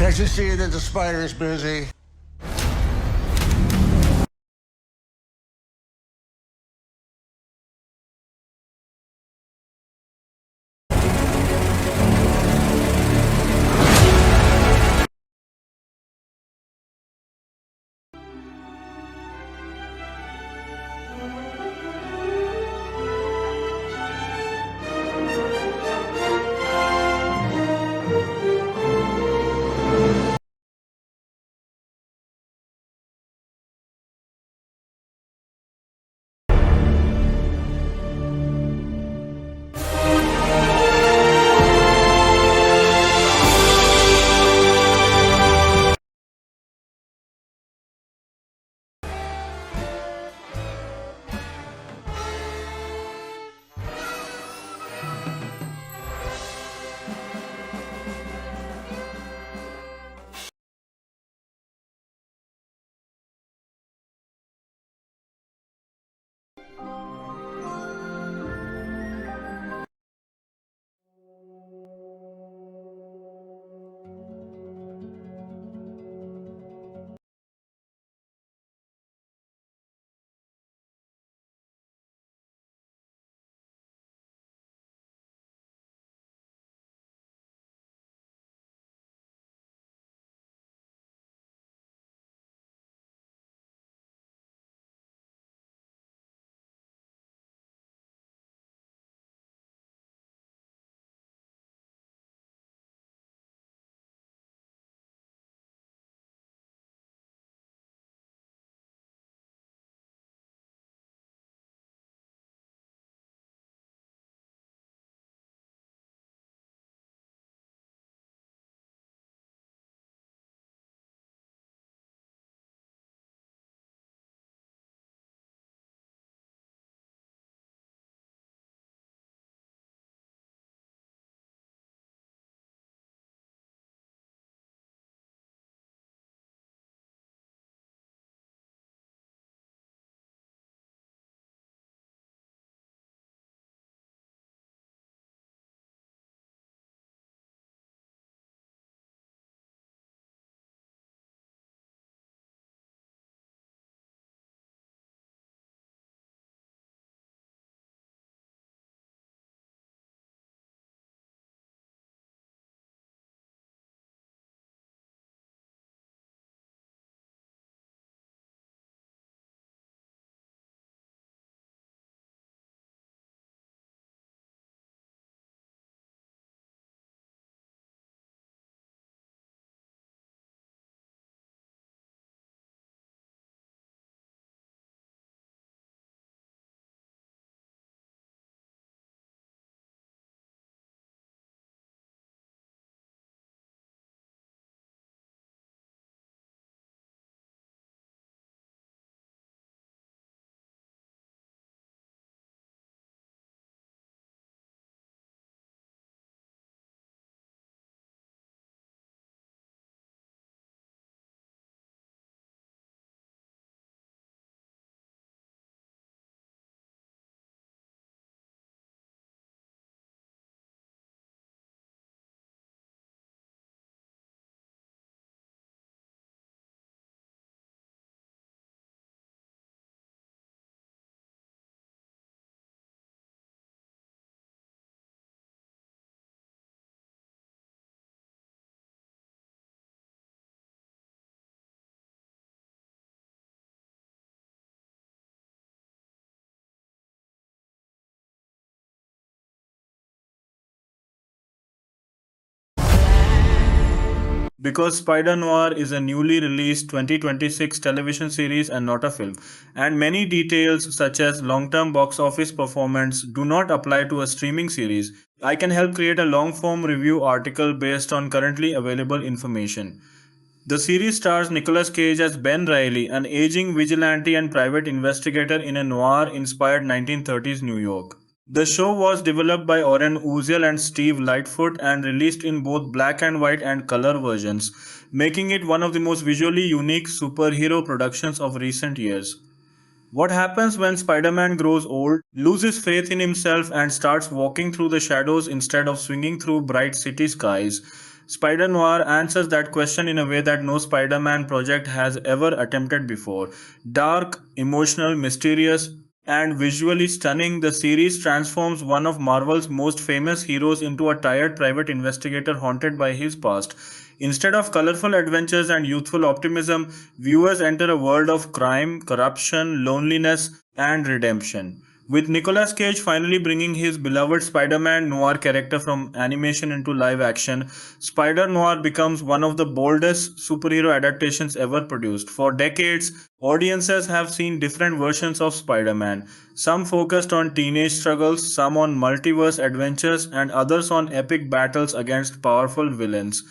Can't you see that the spider is busy? Because Spider-Noir is a newly released 2026 television series and not a film, and many details such as long-term box office performance do not apply to a streaming series. I can help create a long-form review article based on currently available information. The series stars Nicolas Cage as Ben Reilly, an aging vigilante and private investigator in a noir-inspired 1930s New York. The show was developed by Oren Uziel and Steve Lightfoot and released in both black and white and color versions, making it one of the most visually unique superhero productions of recent years. What happens when Spider Man grows old, loses faith in himself, and starts walking through the shadows instead of swinging through bright city skies? Spider-Noir answers that question in a way that no Spider-Man project has ever attempted before. Dark, emotional, mysterious, and visually stunning, the series transforms one of Marvel's most famous heroes into a tired private investigator haunted by his past. Instead of colorful adventures and youthful optimism, viewers enter a world of crime, corruption, loneliness, and redemption. With Nicolas Cage finally bringing his beloved Spider Man noir character from animation into live action, Spider Noir becomes one of the boldest superhero adaptations ever produced. For decades, audiences have seen different versions of Spider Man, some focused on teenage struggles, some on multiverse adventures, and others on epic battles against powerful villains.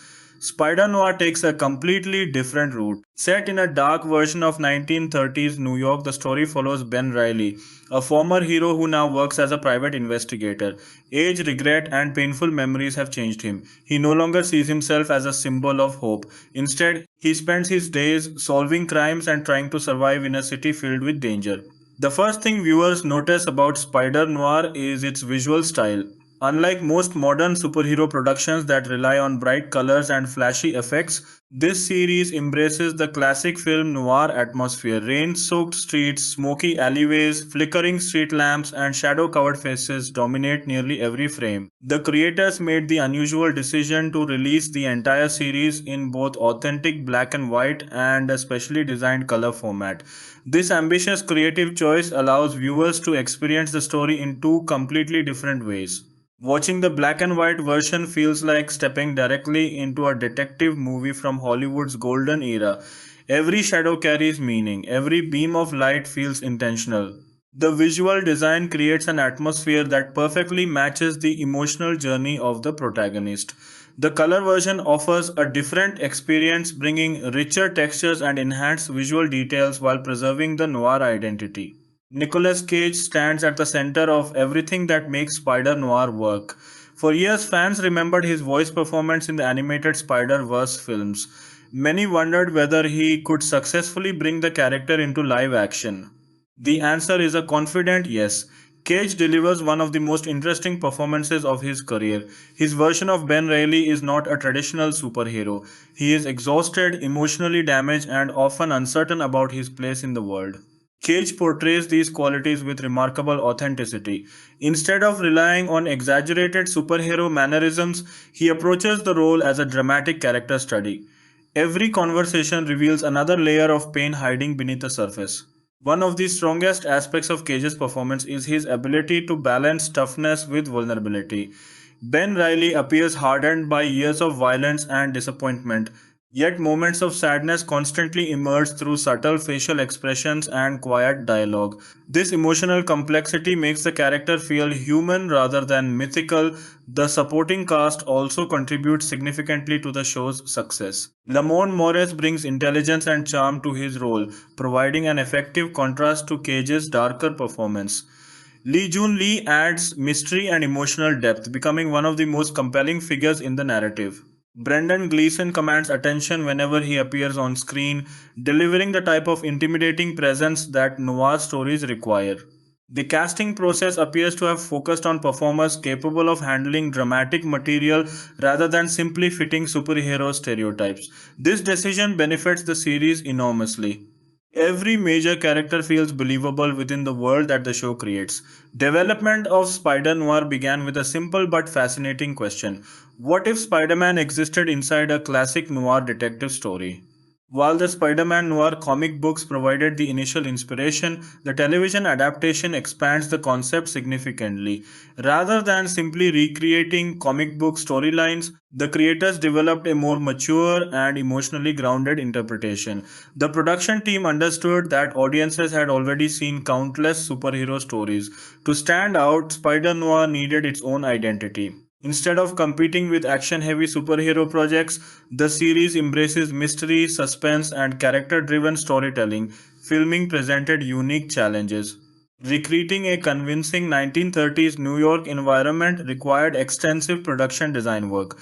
Spider Noir takes a completely different route. Set in a dark version of 1930s New York, the story follows Ben Riley, a former hero who now works as a private investigator. Age, regret, and painful memories have changed him. He no longer sees himself as a symbol of hope. Instead, he spends his days solving crimes and trying to survive in a city filled with danger. The first thing viewers notice about Spider Noir is its visual style. Unlike most modern superhero productions that rely on bright colors and flashy effects, this series embraces the classic film noir atmosphere. Rain soaked streets, smoky alleyways, flickering street lamps, and shadow covered faces dominate nearly every frame. The creators made the unusual decision to release the entire series in both authentic black and white and a specially designed color format. This ambitious creative choice allows viewers to experience the story in two completely different ways. Watching the black and white version feels like stepping directly into a detective movie from Hollywood's golden era. Every shadow carries meaning, every beam of light feels intentional. The visual design creates an atmosphere that perfectly matches the emotional journey of the protagonist. The color version offers a different experience, bringing richer textures and enhanced visual details while preserving the noir identity. Nicolas Cage stands at the center of everything that makes Spider Noir work. For years, fans remembered his voice performance in the animated Spider Verse films. Many wondered whether he could successfully bring the character into live action. The answer is a confident yes. Cage delivers one of the most interesting performances of his career. His version of Ben Reilly is not a traditional superhero. He is exhausted, emotionally damaged, and often uncertain about his place in the world. Cage portrays these qualities with remarkable authenticity. Instead of relying on exaggerated superhero mannerisms, he approaches the role as a dramatic character study. Every conversation reveals another layer of pain hiding beneath the surface. One of the strongest aspects of Cage's performance is his ability to balance toughness with vulnerability. Ben Riley appears hardened by years of violence and disappointment, yet moments of sadness constantly emerge through subtle facial expressions and quiet dialogue. This emotional complexity makes the character feel human rather than mythical. The supporting cast also contributes significantly to the show's success. Lamont Morris brings intelligence and charm to his role, providing an effective contrast to Cage's darker performance. Lee Jun Lee adds mystery and emotional depth, becoming one of the most compelling figures in the narrative. Brendan Gleeson commands attention whenever he appears on screen, delivering the type of intimidating presence that noir stories require. The casting process appears to have focused on performers capable of handling dramatic material rather than simply fitting superhero stereotypes. This decision benefits the series enormously. Every major character feels believable within the world that the show creates. Development of Spider Noir began with a simple but fascinating question: what if Spider Man existed inside a classic noir detective story? While the Spider Man noir comic books provided the initial inspiration, the television adaptation expands the concept significantly. Rather than simply recreating comic book storylines, the creators developed a more mature and emotionally grounded interpretation. The production team understood that audiences had already seen countless superhero stories. To stand out, Spider Noir needed its own identity. Instead of competing with action heavy superhero projects, the series embraces mystery, suspense, and character driven storytelling. Filming presented unique challenges. Recreating a convincing 1930s New York environment required extensive production design work.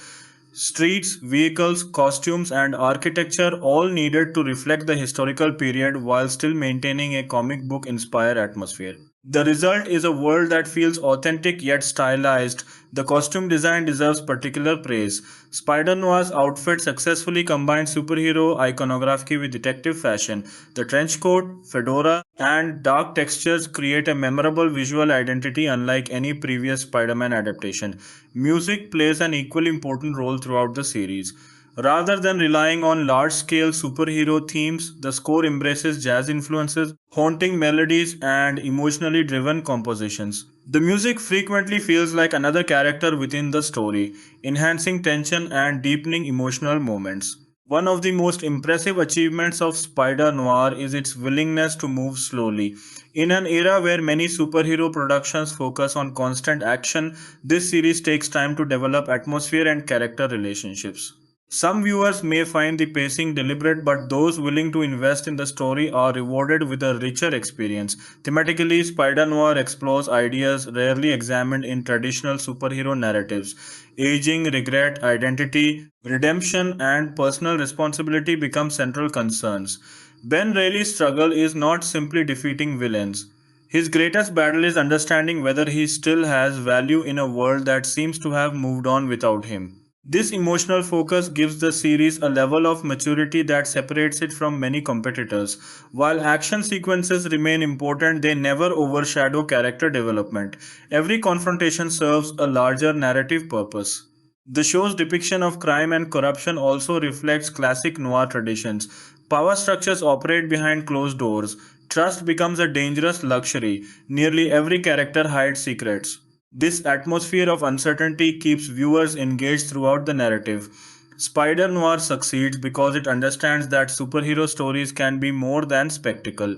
Streets, vehicles, costumes, and architecture all needed to reflect the historical period while still maintaining a comic book inspired atmosphere. The result is a world that feels authentic yet stylized. The costume design deserves particular praise. Spider-Noir's outfit successfully combines superhero iconography with detective fashion. The trench coat, fedora, and dark textures create a memorable visual identity unlike any previous Spider-Man adaptation. Music plays an equally important role throughout the series. Rather than relying on large scale superhero themes, the score embraces jazz influences, haunting melodies, and emotionally driven compositions. The music frequently feels like another character within the story, enhancing tension and deepening emotional moments. One of the most impressive achievements of Spider Noir is its willingness to move slowly. In an era where many superhero productions focus on constant action, this series takes time to develop atmosphere and character relationships. Some viewers may find the pacing deliberate, but those willing to invest in the story are rewarded with a richer experience. Thematically, Spider Noir explores ideas rarely examined in traditional superhero narratives. Aging, regret, identity, redemption, and personal responsibility become central concerns. Ben Reilly's struggle is not simply defeating villains. His greatest battle is understanding whether he still has value in a world that seems to have moved on without him. This emotional focus gives the series a level of maturity that separates it from many competitors. While action sequences remain important, they never overshadow character development. Every confrontation serves a larger narrative purpose. The show's depiction of crime and corruption also reflects classic noir traditions. Power structures operate behind closed doors. Trust becomes a dangerous luxury. Nearly every character hides secrets. This atmosphere of uncertainty keeps viewers engaged throughout the narrative. Spider Noir succeeds because it understands that superhero stories can be more than spectacle.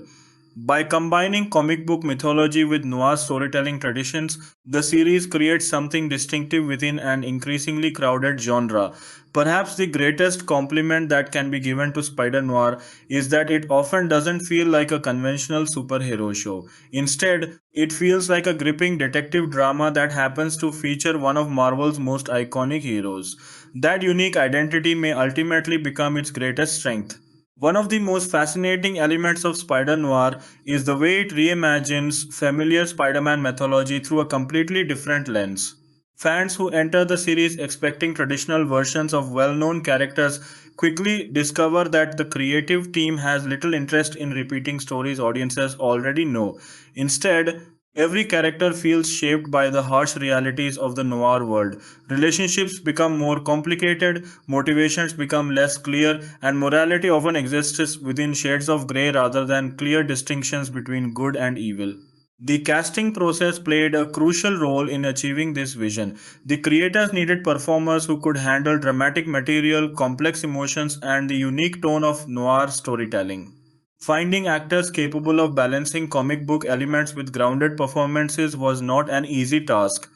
By combining comic book mythology with noir storytelling traditions, the series creates something distinctive within an increasingly crowded genre. Perhaps the greatest compliment that can be given to Spider Noir is that it often doesn't feel like a conventional superhero show. Instead, it feels like a gripping detective drama that happens to feature one of Marvel's most iconic heroes. That unique identity may ultimately become its greatest strength. One of the most fascinating elements of Spider Noir is the way it reimagines familiar Spider Man mythology through a completely different lens. Fans who enter the series expecting traditional versions of well known characters quickly discover that the creative team has little interest in repeating stories audiences already know. Instead, every character feels shaped by the harsh realities of the noir world. Relationships become more complicated, motivations become less clear, and morality often exists within shades of grey rather than clear distinctions between good and evil. The casting process played a crucial role in achieving this vision. The creators needed performers who could handle dramatic material, complex emotions, and the unique tone of noir storytelling. Finding actors capable of balancing comic book elements with grounded performances was not an easy task.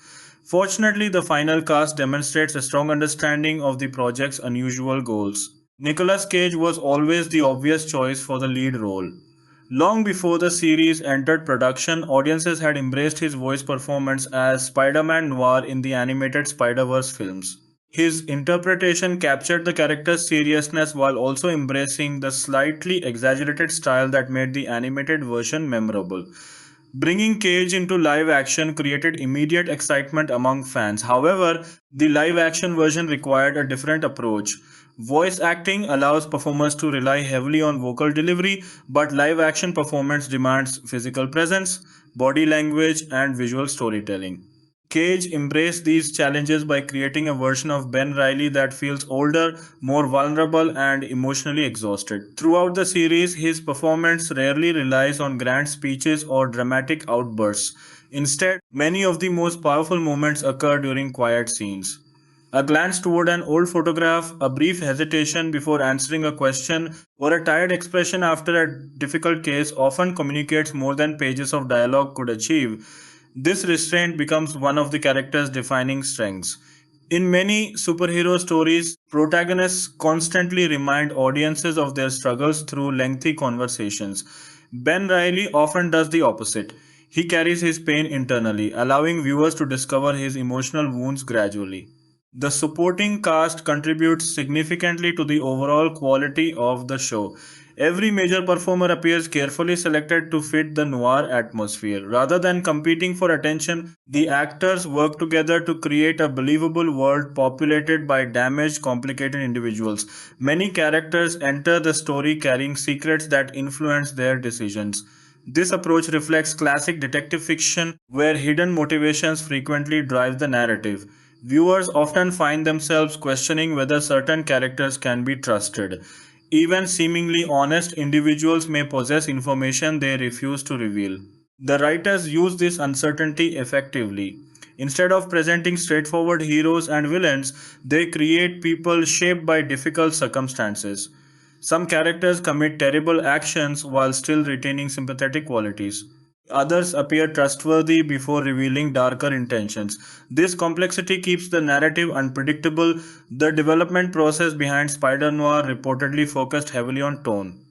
Fortunately, the final cast demonstrates a strong understanding of the project's unusual goals. Nicolas Cage was always the obvious choice for the lead role. Long before the series entered production, audiences had embraced his voice performance as Spider Man Noir in the animated Spider Verse films. His interpretation captured the character's seriousness while also embracing the slightly exaggerated style that made the animated version memorable. Bringing Cage into live action created immediate excitement among fans. However, the live action version required a different approach. Voice acting allows performers to rely heavily on vocal delivery, but live action performance demands physical presence, body language, and visual storytelling. Cage embraced these challenges by creating a version of Ben Riley that feels older, more vulnerable, and emotionally exhausted. Throughout the series, his performance rarely relies on grand speeches or dramatic outbursts. Instead, many of the most powerful moments occur during quiet scenes. A glance toward an old photograph, a brief hesitation before answering a question, or a tired expression after a difficult case often communicates more than pages of dialogue could achieve. This restraint becomes one of the character's defining strengths. In many superhero stories, protagonists constantly remind audiences of their struggles through lengthy conversations. Ben Riley often does the opposite. He carries his pain internally, allowing viewers to discover his emotional wounds gradually. The supporting cast contributes significantly to the overall quality of the show. Every major performer appears carefully selected to fit the noir atmosphere. Rather than competing for attention, the actors work together to create a believable world populated by damaged, complicated individuals. Many characters enter the story carrying secrets that influence their decisions. This approach reflects classic detective fiction where hidden motivations frequently drive the narrative. Viewers often find themselves questioning whether certain characters can be trusted. Even seemingly honest individuals may possess information they refuse to reveal. The writers use this uncertainty effectively. Instead of presenting straightforward heroes and villains, they create people shaped by difficult circumstances. Some characters commit terrible actions while still retaining sympathetic qualities. Others appear trustworthy before revealing darker intentions. This complexity keeps the narrative unpredictable. The development process behind Spider Noir reportedly focused heavily on tone.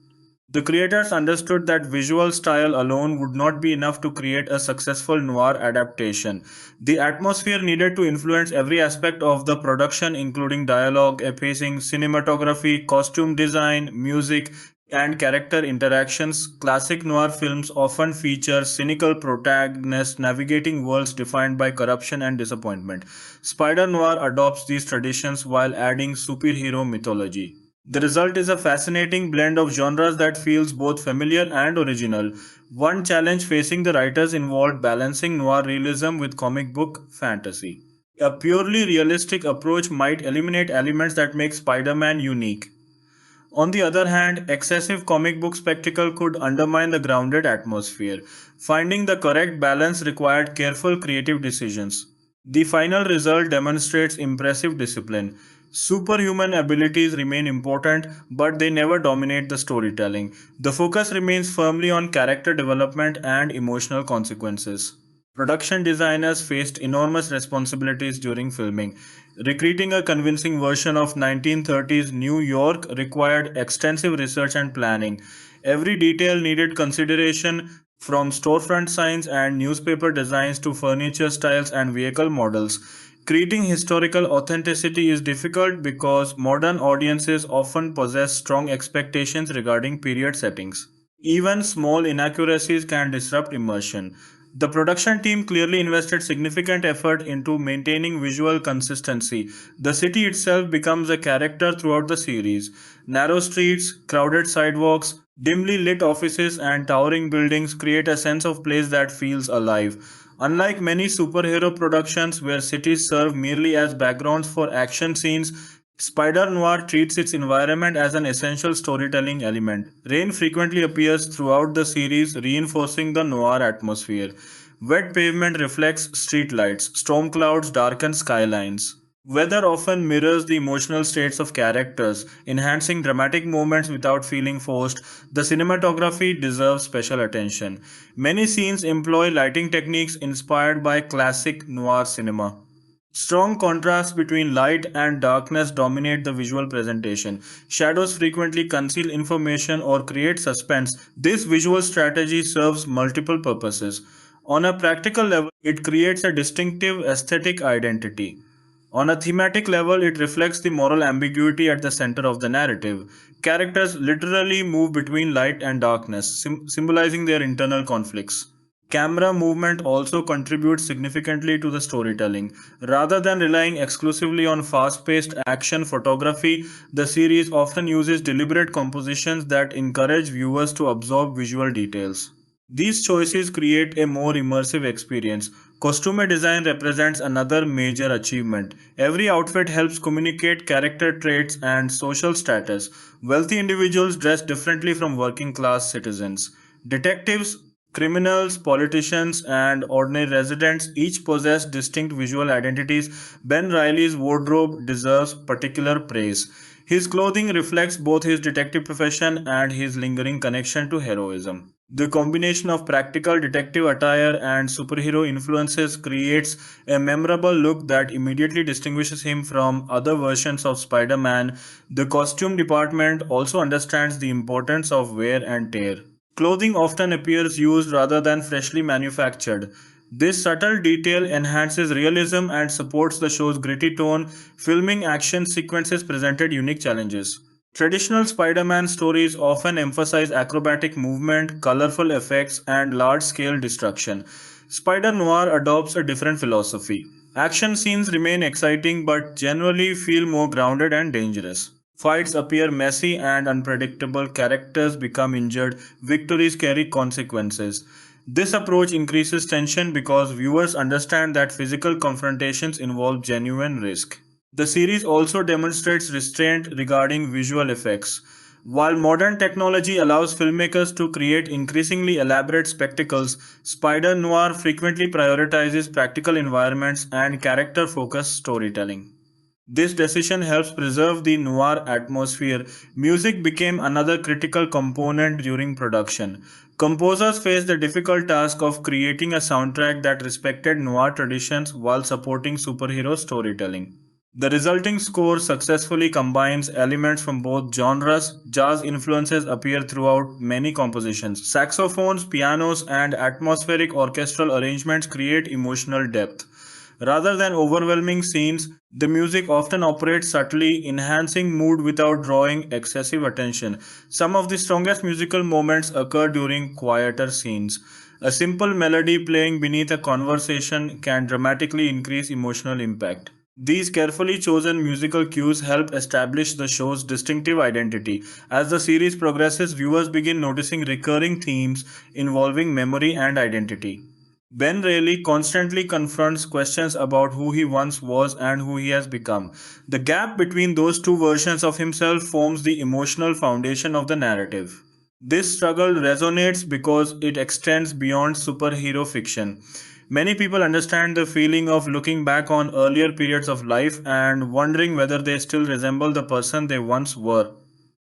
The creators understood that visual style alone would not be enough to create a successful noir adaptation. The atmosphere needed to influence every aspect of the production, including dialogue, pacing, cinematography, costume design, music, and character interactions. Classic noir films often feature cynical protagonists navigating worlds defined by corruption and disappointment. Spider Noir adopts these traditions while adding superhero mythology. The result is a fascinating blend of genres that feels both familiar and original. One challenge facing the writers involved balancing noir realism with comic book fantasy. A purely realistic approach might eliminate elements that make Spider Man unique. On the other hand, excessive comic book spectacle could undermine the grounded atmosphere. Finding the correct balance required careful creative decisions. The final result demonstrates impressive discipline. Superhuman abilities remain important, but they never dominate the storytelling. The focus remains firmly on character development and emotional consequences. Production designers faced enormous responsibilities during filming. Recreating a convincing version of 1930s New York required extensive research and planning. Every detail needed consideration, from storefront signs and newspaper designs to furniture styles and vehicle models. Creating historical authenticity is difficult because modern audiences often possess strong expectations regarding period settings. Even small inaccuracies can disrupt immersion. The production team clearly invested significant effort into maintaining visual consistency. The city itself becomes a character throughout the series. Narrow streets, crowded sidewalks, dimly lit offices, and towering buildings create a sense of place that feels alive. Unlike many superhero productions where cities serve merely as backgrounds for action scenes, Spider Noir treats its environment as an essential storytelling element. Rain frequently appears throughout the series, reinforcing the noir atmosphere. Wet pavement reflects streetlights, storm clouds darken skylines. Weather often mirrors the emotional states of characters, enhancing dramatic moments without feeling forced. The cinematography deserves special attention. Many scenes employ lighting techniques inspired by classic noir cinema. Strong contrasts between light and darkness dominate the visual presentation. Shadows frequently conceal information or create suspense. This visual strategy serves multiple purposes. On a practical level, it creates a distinctive aesthetic identity. On a thematic level, it reflects the moral ambiguity at the center of the narrative. Characters literally move between light and darkness, symbolizing their internal conflicts. Camera movement also contributes significantly to the storytelling. Rather than relying exclusively on fast paced action photography, the series often uses deliberate compositions that encourage viewers to absorb visual details. These choices create a more immersive experience. Costume design represents another major achievement. Every outfit helps communicate character traits and social status. Wealthy individuals dress differently from working class citizens. Detectives, criminals, politicians, and ordinary residents each possess distinct visual identities. Ben Riley's wardrobe deserves particular praise. His clothing reflects both his detective profession and his lingering connection to heroism. The combination of practical detective attire and superhero influences creates a memorable look that immediately distinguishes him from other versions of Spider Man. The costume department also understands the importance of wear and tear. Clothing often appears used rather than freshly manufactured. This subtle detail enhances realism and supports the show's gritty tone. Filming action sequences presented unique challenges. Traditional Spider Man stories often emphasize acrobatic movement, colorful effects, and large scale destruction. Spider Noir adopts a different philosophy. Action scenes remain exciting but generally feel more grounded and dangerous. Fights appear messy and unpredictable, characters become injured, victories carry consequences. This approach increases tension because viewers understand that physical confrontations involve genuine risk. The series also demonstrates restraint regarding visual effects. While modern technology allows filmmakers to create increasingly elaborate spectacles, Spider Noir frequently prioritizes practical environments and character focused storytelling. This decision helps preserve the noir atmosphere. Music became another critical component during production. Composers faced the difficult task of creating a soundtrack that respected noir traditions while supporting superhero storytelling. The resulting score successfully combines elements from both genres. Jazz influences appear throughout many compositions. Saxophones, pianos, and atmospheric orchestral arrangements create emotional depth. Rather than overwhelming scenes, the music often operates subtly, enhancing mood without drawing excessive attention. Some of the strongest musical moments occur during quieter scenes. A simple melody playing beneath a conversation can dramatically increase emotional impact. These carefully chosen musical cues help establish the show's distinctive identity. As the series progresses, viewers begin noticing recurring themes involving memory and identity. Ben Reilly constantly confronts questions about who he once was and who he has become. The gap between those two versions of himself forms the emotional foundation of the narrative. This struggle resonates because it extends beyond superhero fiction. Many people understand the feeling of looking back on earlier periods of life and wondering whether they still resemble the person they once were.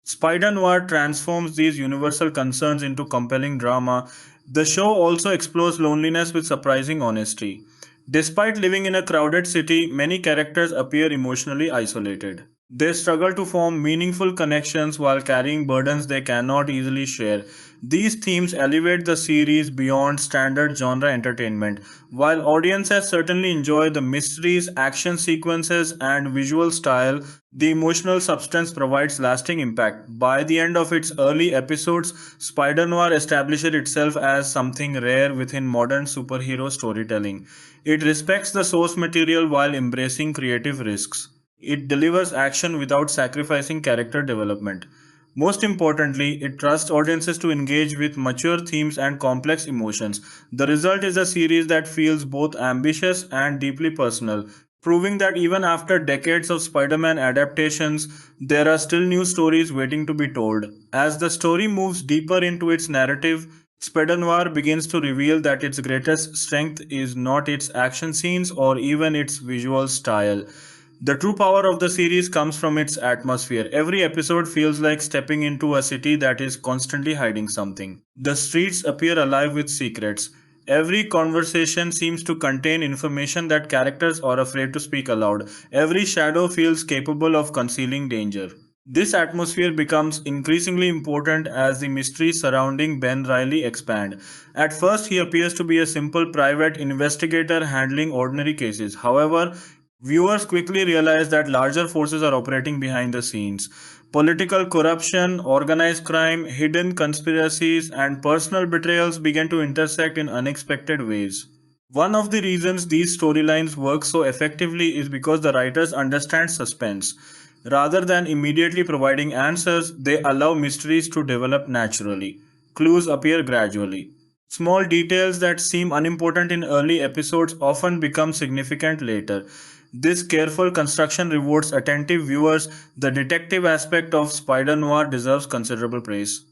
Spider Noir transforms these universal concerns into compelling drama. The show also explores loneliness with surprising honesty. Despite living in a crowded city, many characters appear emotionally isolated. They struggle to form meaningful connections while carrying burdens they cannot easily share. These themes elevate the series beyond standard genre entertainment. While audiences certainly enjoy the mysteries, action sequences, and visual style, the emotional substance provides lasting impact. By the end of its early episodes, Spider Noir established itself as something rare within modern superhero storytelling. It respects the source material while embracing creative risks. It delivers action without sacrificing character development. Most importantly, it trusts audiences to engage with mature themes and complex emotions. The result is a series that feels both ambitious and deeply personal, proving that even after decades of Spider Man adaptations, there are still new stories waiting to be told. As the story moves deeper into its narrative, Spider Noir begins to reveal that its greatest strength is not its action scenes or even its visual style. The true power of the series comes from its atmosphere. Every episode feels like stepping into a city that is constantly hiding something. The streets appear alive with secrets. Every conversation seems to contain information that characters are afraid to speak aloud. Every shadow feels capable of concealing danger. This atmosphere becomes increasingly important as the mysteries surrounding Ben Riley expand. At first, he appears to be a simple private investigator handling ordinary cases. However, viewers quickly realize that larger forces are operating behind the scenes. Political corruption, organized crime, hidden conspiracies, and personal betrayals begin to intersect in unexpected ways. One of the reasons these storylines work so effectively is because the writers understand suspense. Rather than immediately providing answers, they allow mysteries to develop naturally. Clues appear gradually. Small details that seem unimportant in early episodes often become significant later. This careful construction rewards attentive viewers. The detective aspect of Spider Noir deserves considerable praise.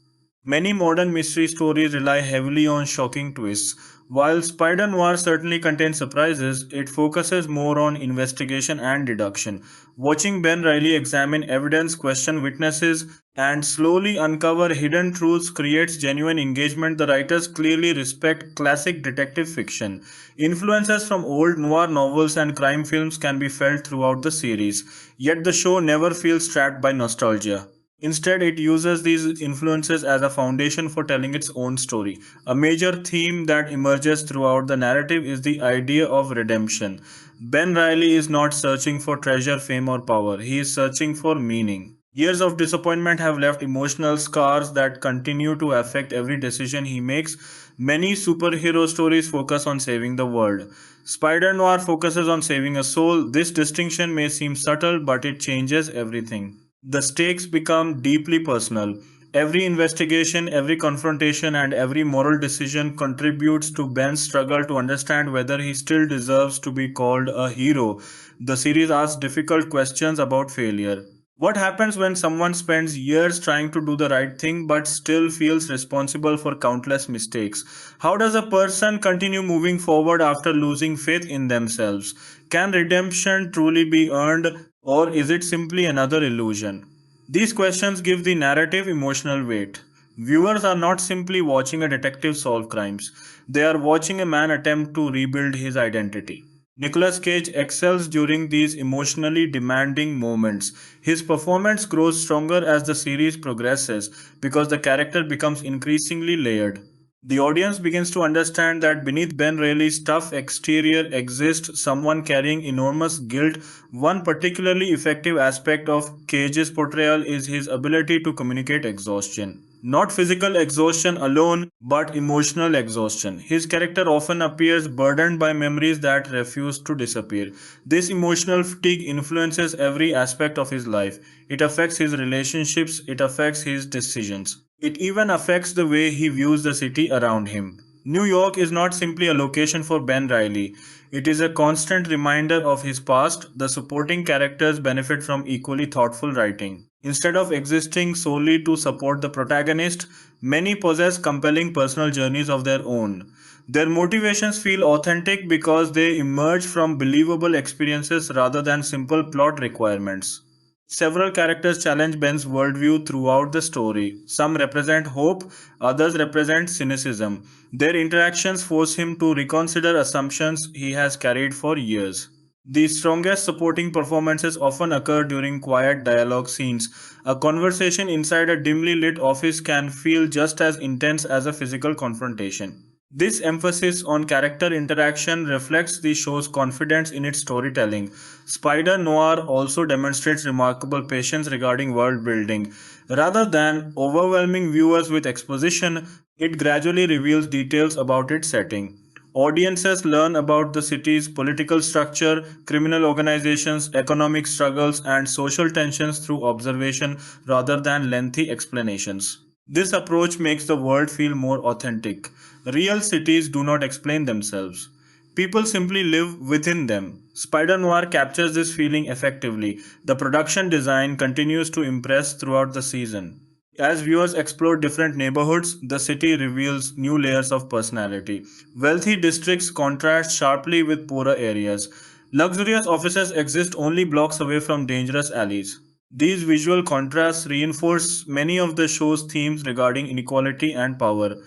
Many modern mystery stories rely heavily on shocking twists. While Spider Noir certainly contains surprises, it focuses more on investigation and deduction. Watching Ben Riley examine evidence, question witnesses, and slowly uncover hidden truths creates genuine engagement. The writers clearly respect classic detective fiction. Influences from old noir novels and crime films can be felt throughout the series, yet the show never feels trapped by nostalgia. Instead, it uses these influences as a foundation for telling its own story. A major theme that emerges throughout the narrative is the idea of redemption. Ben Riley is not searching for treasure, fame, or power, he is searching for meaning. Years of disappointment have left emotional scars that continue to affect every decision he makes. Many superhero stories focus on saving the world. Spider Noir focuses on saving a soul. This distinction may seem subtle, but it changes everything. The stakes become deeply personal. Every investigation, every confrontation, and every moral decision contributes to Ben's struggle to understand whether he still deserves to be called a hero. The series asks difficult questions about failure. What happens when someone spends years trying to do the right thing but still feels responsible for countless mistakes? How does a person continue moving forward after losing faith in themselves? Can redemption truly be earned, or is it simply another illusion? These questions give the narrative emotional weight. Viewers are not simply watching a detective solve crimes, they are watching a man attempt to rebuild his identity. Nicolas Cage excels during these emotionally demanding moments. His performance grows stronger as the series progresses because the character becomes increasingly layered. The audience begins to understand that beneath Ben Reilly's tough exterior exists someone carrying enormous guilt. One particularly effective aspect of Cage's portrayal is his ability to communicate exhaustion. Not physical exhaustion alone, but emotional exhaustion. His character often appears burdened by memories that refuse to disappear. This emotional fatigue influences every aspect of his life. It affects his relationships, it affects his decisions. It even affects the way he views the city around him. New York is not simply a location for Ben Riley. It is a constant reminder of his past. The supporting characters benefit from equally thoughtful writing. Instead of existing solely to support the protagonist, many possess compelling personal journeys of their own. Their motivations feel authentic because they emerge from believable experiences rather than simple plot requirements. Several characters challenge Ben's worldview throughout the story. Some represent hope, others represent cynicism. Their interactions force him to reconsider assumptions he has carried for years. The strongest supporting performances often occur during quiet dialogue scenes. A conversation inside a dimly lit office can feel just as intense as a physical confrontation. This emphasis on character interaction reflects the show's confidence in its storytelling. Spider Noir also demonstrates remarkable patience regarding world building. Rather than overwhelming viewers with exposition, it gradually reveals details about its setting. Audiences learn about the city's political structure, criminal organizations, economic struggles, and social tensions through observation rather than lengthy explanations. This approach makes the world feel more authentic. Real cities do not explain themselves. People simply live within them. Spider Noir captures this feeling effectively. The production design continues to impress throughout the season. As viewers explore different neighborhoods, the city reveals new layers of personality. Wealthy districts contrast sharply with poorer areas. Luxurious offices exist only blocks away from dangerous alleys. These visual contrasts reinforce many of the show's themes regarding inequality and power.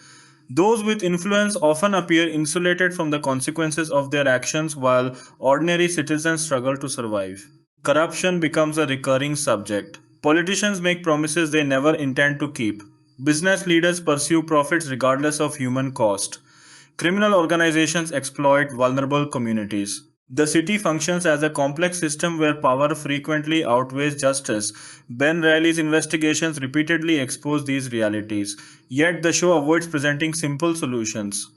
Those with influence often appear insulated from the consequences of their actions while ordinary citizens struggle to survive. Corruption becomes a recurring subject. Politicians make promises they never intend to keep. Business leaders pursue profits regardless of human cost. Criminal organizations exploit vulnerable communities. The city functions as a complex system where power frequently outweighs justice. Ben Reilly's investigations repeatedly expose these realities, yet the show avoids presenting simple solutions.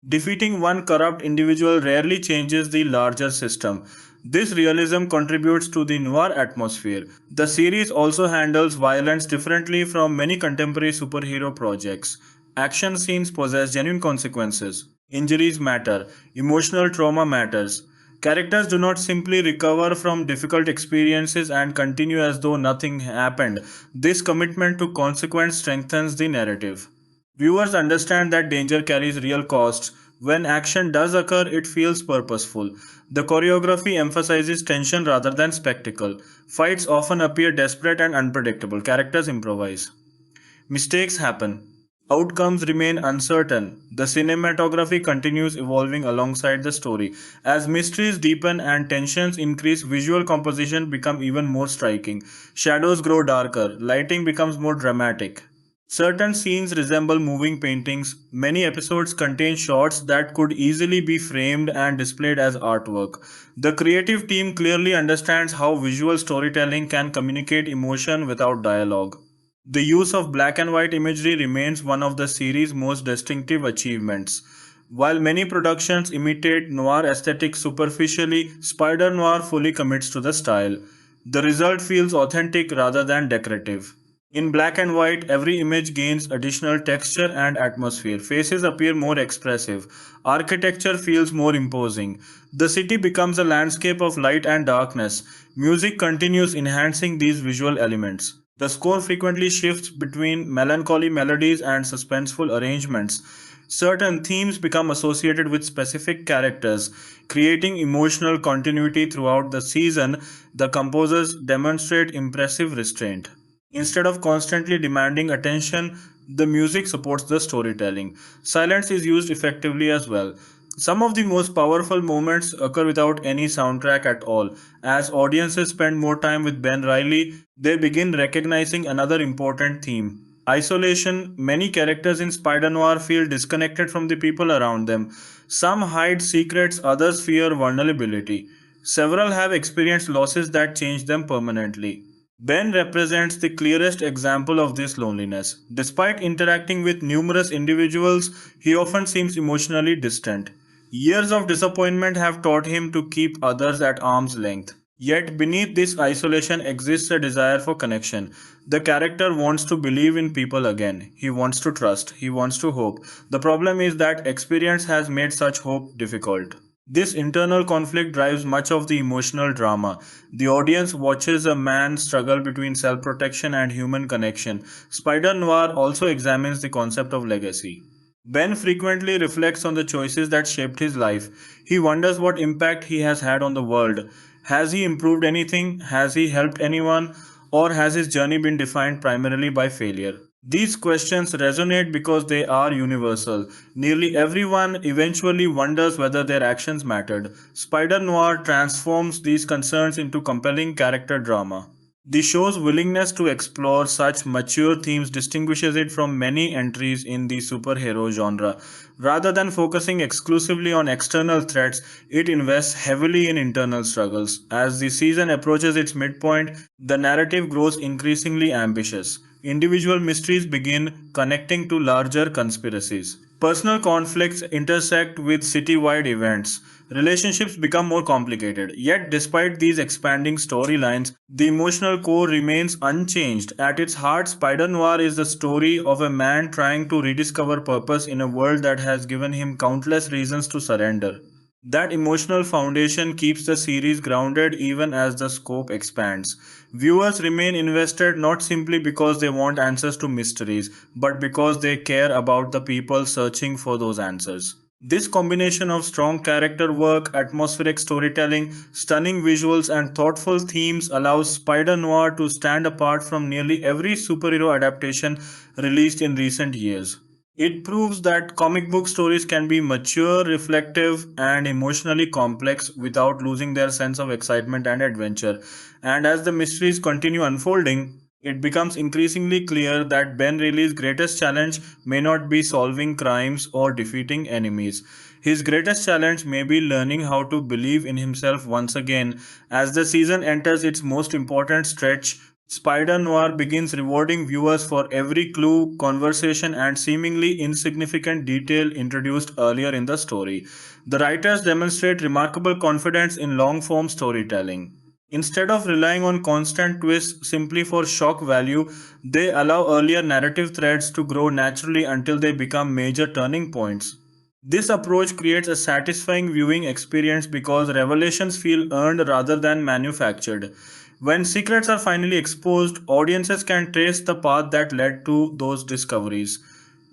Defeating one corrupt individual rarely changes the larger system. This realism contributes to the noir atmosphere. The series also handles violence differently from many contemporary superhero projects. Action scenes possess genuine consequences. Injuries matter. Emotional trauma matters. Characters do not simply recover from difficult experiences and continue as though nothing happened. This commitment to consequence strengthens the narrative. Viewers understand that danger carries real costs. When action does occur, it feels purposeful. The choreography emphasizes tension rather than spectacle. Fights often appear desperate and unpredictable. Characters improvise. Mistakes happen. Outcomes remain uncertain. The cinematography continues evolving alongside the story. As mysteries deepen and tensions increase, visual composition becomes even more striking. Shadows grow darker, lighting becomes more dramatic. Certain scenes resemble moving paintings. Many episodes contain shots that could easily be framed and displayed as artwork. The creative team clearly understands how visual storytelling can communicate emotion without dialogue. The use of black and white imagery remains one of the series' most distinctive achievements. While many productions imitate noir aesthetic superficially, Spider Noir fully commits to the style. The result feels authentic rather than decorative. In black and white, every image gains additional texture and atmosphere. Faces appear more expressive. Architecture feels more imposing. The city becomes a landscape of light and darkness. Music continues enhancing these visual elements. The score frequently shifts between melancholy melodies and suspenseful arrangements. Certain themes become associated with specific characters, creating emotional continuity throughout the season. The composers demonstrate impressive restraint. Instead of constantly demanding attention, the music supports the storytelling. Silence is used effectively as well. Some of the most powerful moments occur without any soundtrack at all. As audiences spend more time with Ben Riley, they begin recognizing another important theme. Isolation. Many characters in Spider Noir feel disconnected from the people around them. Some hide secrets, others fear vulnerability. Several have experienced losses that change them permanently. Ben represents the clearest example of this loneliness. Despite interacting with numerous individuals, he often seems emotionally distant. Years of disappointment have taught him to keep others at arm's length. Yet beneath this isolation exists a desire for connection. The character wants to believe in people again. He wants to trust. He wants to hope. The problem is that experience has made such hope difficult. This internal conflict drives much of the emotional drama. The audience watches a man struggle between self protection and human connection. Spider Noir also examines the concept of legacy. Ben frequently reflects on the choices that shaped his life. He wonders what impact he has had on the world. Has he improved anything? Has he helped anyone? Or has his journey been defined primarily by failure? These questions resonate because they are universal. Nearly everyone eventually wonders whether their actions mattered. Spider Noir transforms these concerns into compelling character drama. The show's willingness to explore such mature themes distinguishes it from many entries in the superhero genre. Rather than focusing exclusively on external threats, it invests heavily in internal struggles. As the season approaches its midpoint, the narrative grows increasingly ambitious. Individual mysteries begin connecting to larger conspiracies. Personal conflicts intersect with citywide events. Relationships become more complicated. Yet, despite these expanding storylines, the emotional core remains unchanged. At its heart, Spider Noir is the story of a man trying to rediscover purpose in a world that has given him countless reasons to surrender. That emotional foundation keeps the series grounded even as the scope expands. Viewers remain invested not simply because they want answers to mysteries, but because they care about the people searching for those answers. This combination of strong character work, atmospheric storytelling, stunning visuals, and thoughtful themes allows Spider Noir to stand apart from nearly every superhero adaptation released in recent years. It proves that comic book stories can be mature, reflective, and emotionally complex without losing their sense of excitement and adventure. And as the mysteries continue unfolding, it becomes increasingly clear that Ben Reilly's greatest challenge may not be solving crimes or defeating enemies. His greatest challenge may be learning how to believe in himself once again. As the season enters its most important stretch, Spider Noir begins rewarding viewers for every clue, conversation, and seemingly insignificant detail introduced earlier in the story. The writers demonstrate remarkable confidence in long form storytelling. Instead of relying on constant twists simply for shock value, they allow earlier narrative threads to grow naturally until they become major turning points. This approach creates a satisfying viewing experience because revelations feel earned rather than manufactured. When secrets are finally exposed, audiences can trace the path that led to those discoveries.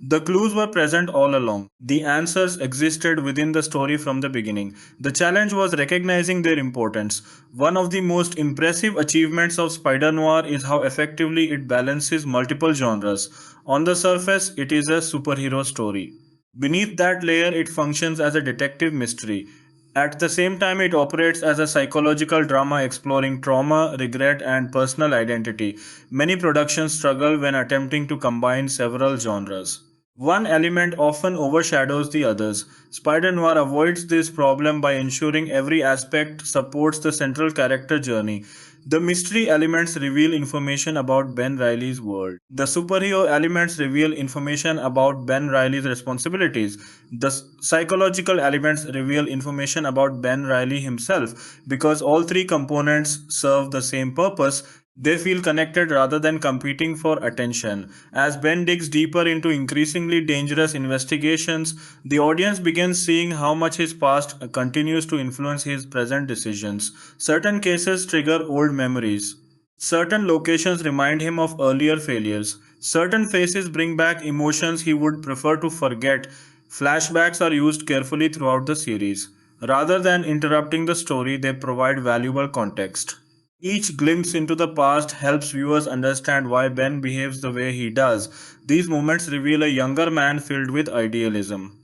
The clues were present all along. The answers existed within the story from the beginning. The challenge was recognizing their importance. One of the most impressive achievements of Spider Noir is how effectively it balances multiple genres. On the surface, it is a superhero story. Beneath that layer, it functions as a detective mystery. At the same time, it operates as a psychological drama exploring trauma, regret, and personal identity. Many productions struggle when attempting to combine several genres. One element often overshadows the others. Spider-Noir avoids this problem by ensuring every aspect supports the central character journey. The mystery elements reveal information about Ben Riley's world. The superhero elements reveal information about Ben Riley's responsibilities. The psychological elements reveal information about Ben Riley himself. Because all three components serve the same purpose, they feel connected rather than competing for attention. As Ben digs deeper into increasingly dangerous investigations, the audience begins seeing how much his past continues to influence his present decisions. Certain cases trigger old memories. Certain locations remind him of earlier failures. Certain faces bring back emotions he would prefer to forget. Flashbacks are used carefully throughout the series. Rather than interrupting the story, they provide valuable context. Each glimpse into the past helps viewers understand why Ben behaves the way he does. These moments reveal a younger man filled with idealism.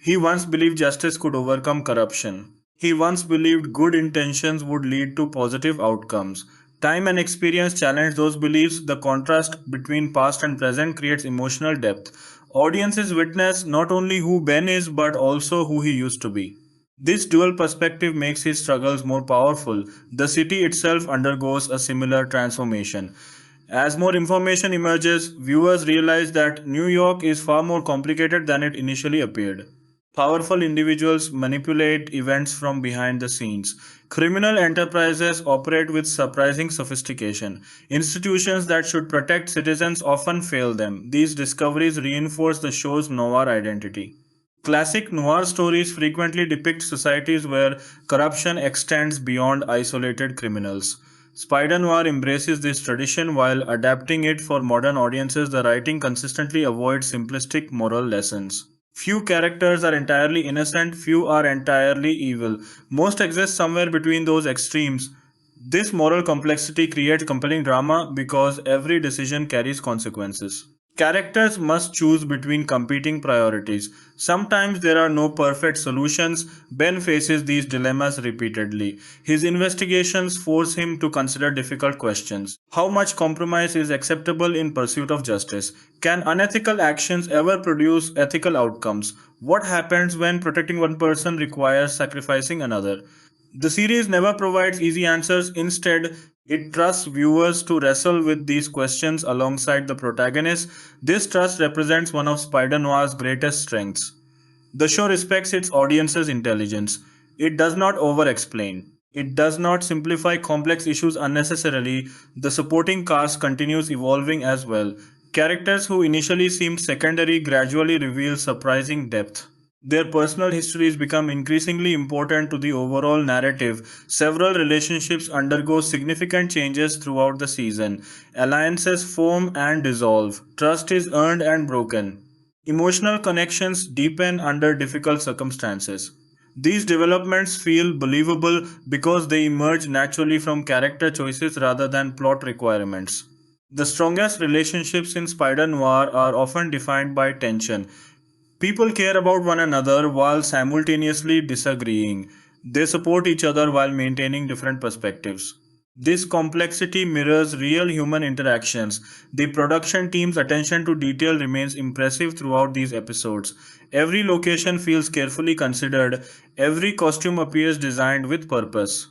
He once believed justice could overcome corruption. He once believed good intentions would lead to positive outcomes. Time and experience challenge those beliefs. The contrast between past and present creates emotional depth. Audiences witness not only who Ben is but also who he used to be. This dual perspective makes his struggles more powerful. The city itself undergoes a similar transformation. As more information emerges, viewers realize that New York is far more complicated than it initially appeared. Powerful individuals manipulate events from behind the scenes. Criminal enterprises operate with surprising sophistication. Institutions that should protect citizens often fail them. These discoveries reinforce the show's noir identity. Classic noir stories frequently depict societies where corruption extends beyond isolated criminals. Spider Noir embraces this tradition while adapting it for modern audiences. The writing consistently avoids simplistic moral lessons. Few characters are entirely innocent, few are entirely evil. Most exist somewhere between those extremes. This moral complexity creates compelling drama because every decision carries consequences. Characters must choose between competing priorities. Sometimes there are no perfect solutions. Ben faces these dilemmas repeatedly. His investigations force him to consider difficult questions. How much compromise is acceptable in pursuit of justice? Can unethical actions ever produce ethical outcomes? What happens when protecting one person requires sacrificing another? The series never provides easy answers. Instead, it trusts viewers to wrestle with these questions alongside the protagonist. This trust represents one of Spider Noir's greatest strengths. The show respects its audience's intelligence. It does not over explain. It does not simplify complex issues unnecessarily. The supporting cast continues evolving as well. Characters who initially seemed secondary gradually reveal surprising depth. Their personal histories become increasingly important to the overall narrative. Several relationships undergo significant changes throughout the season. Alliances form and dissolve. Trust is earned and broken. Emotional connections deepen under difficult circumstances. These developments feel believable because they emerge naturally from character choices rather than plot requirements. The strongest relationships in Spider Noir are often defined by tension. People care about one another while simultaneously disagreeing. They support each other while maintaining different perspectives. This complexity mirrors real human interactions. The production team's attention to detail remains impressive throughout these episodes. Every location feels carefully considered, every costume appears designed with purpose.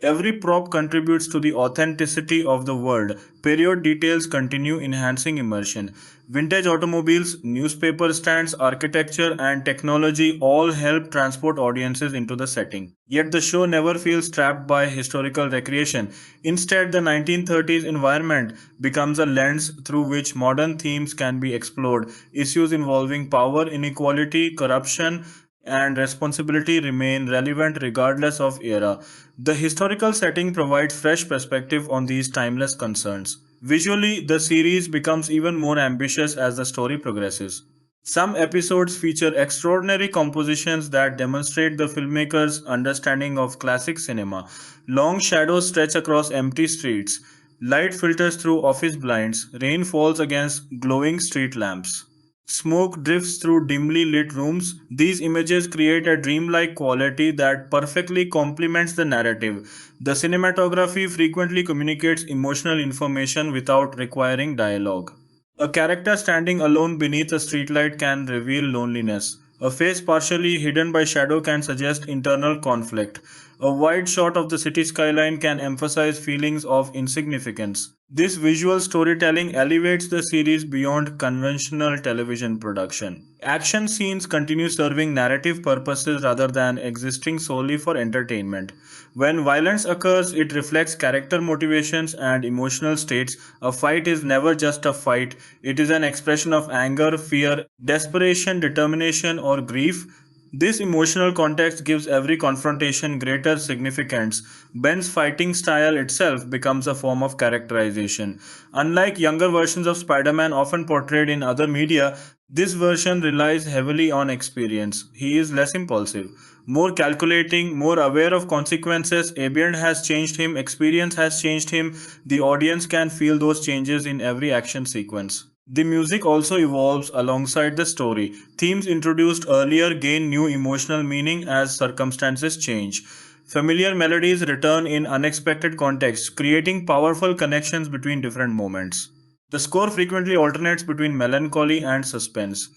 Every prop contributes to the authenticity of the world. Period details continue enhancing immersion. Vintage automobiles, newspaper stands, architecture, and technology all help transport audiences into the setting. Yet the show never feels trapped by historical recreation. Instead, the 1930s environment becomes a lens through which modern themes can be explored. Issues involving power, inequality, corruption, and responsibility remain relevant regardless of era. The historical setting provides fresh perspective on these timeless concerns. Visually, the series becomes even more ambitious as the story progresses. Some episodes feature extraordinary compositions that demonstrate the filmmaker's understanding of classic cinema. Long shadows stretch across empty streets, light filters through office blinds, rain falls against glowing street lamps. Smoke drifts through dimly lit rooms. These images create a dreamlike quality that perfectly complements the narrative. The cinematography frequently communicates emotional information without requiring dialogue. A character standing alone beneath a streetlight can reveal loneliness. A face partially hidden by shadow can suggest internal conflict. A wide shot of the city skyline can emphasize feelings of insignificance. This visual storytelling elevates the series beyond conventional television production. Action scenes continue serving narrative purposes rather than existing solely for entertainment. When violence occurs, it reflects character motivations and emotional states. A fight is never just a fight, it is an expression of anger, fear, desperation, determination, or grief. This emotional context gives every confrontation greater significance. Ben's fighting style itself becomes a form of characterization. Unlike younger versions of Spider Man often portrayed in other media, this version relies heavily on experience. He is less impulsive, more calculating, more aware of consequences. Ambient has changed him, experience has changed him. The audience can feel those changes in every action sequence. The music also evolves alongside the story. Themes introduced earlier gain new emotional meaning as circumstances change. Familiar melodies return in unexpected contexts, creating powerful connections between different moments. The score frequently alternates between melancholy and suspense.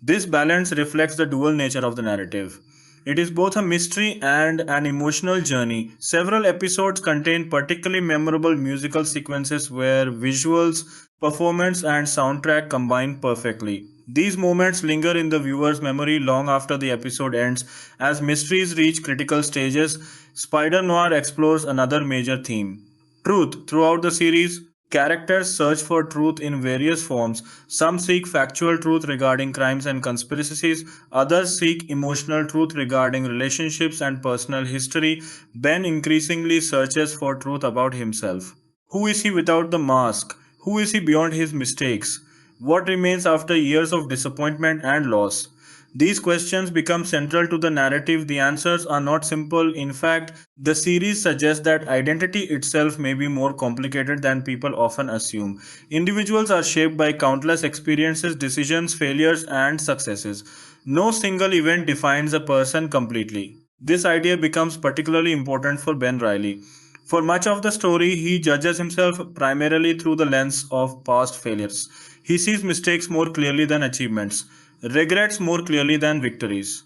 This balance reflects the dual nature of the narrative. It is both a mystery and an emotional journey. Several episodes contain particularly memorable musical sequences where visuals, performance, and soundtrack combine perfectly. These moments linger in the viewer's memory long after the episode ends. As mysteries reach critical stages, Spider Noir explores another major theme: truth. Throughout the series, characters search for truth in various forms. Some seek factual truth regarding crimes and conspiracies, others seek emotional truth regarding relationships and personal history. Ben increasingly searches for truth about himself. Who is he without the mask? Who is he beyond his mistakes? What remains after years of disappointment and loss? These questions become central to the narrative. The answers are not simple. In fact, the series suggests that identity itself may be more complicated than people often assume. Individuals are shaped by countless experiences, decisions, failures, and successes. No single event defines a person completely. This idea becomes particularly important for Ben Riley. For much of the story, he judges himself primarily through the lens of past failures. He sees mistakes more clearly than achievements, regrets more clearly than victories.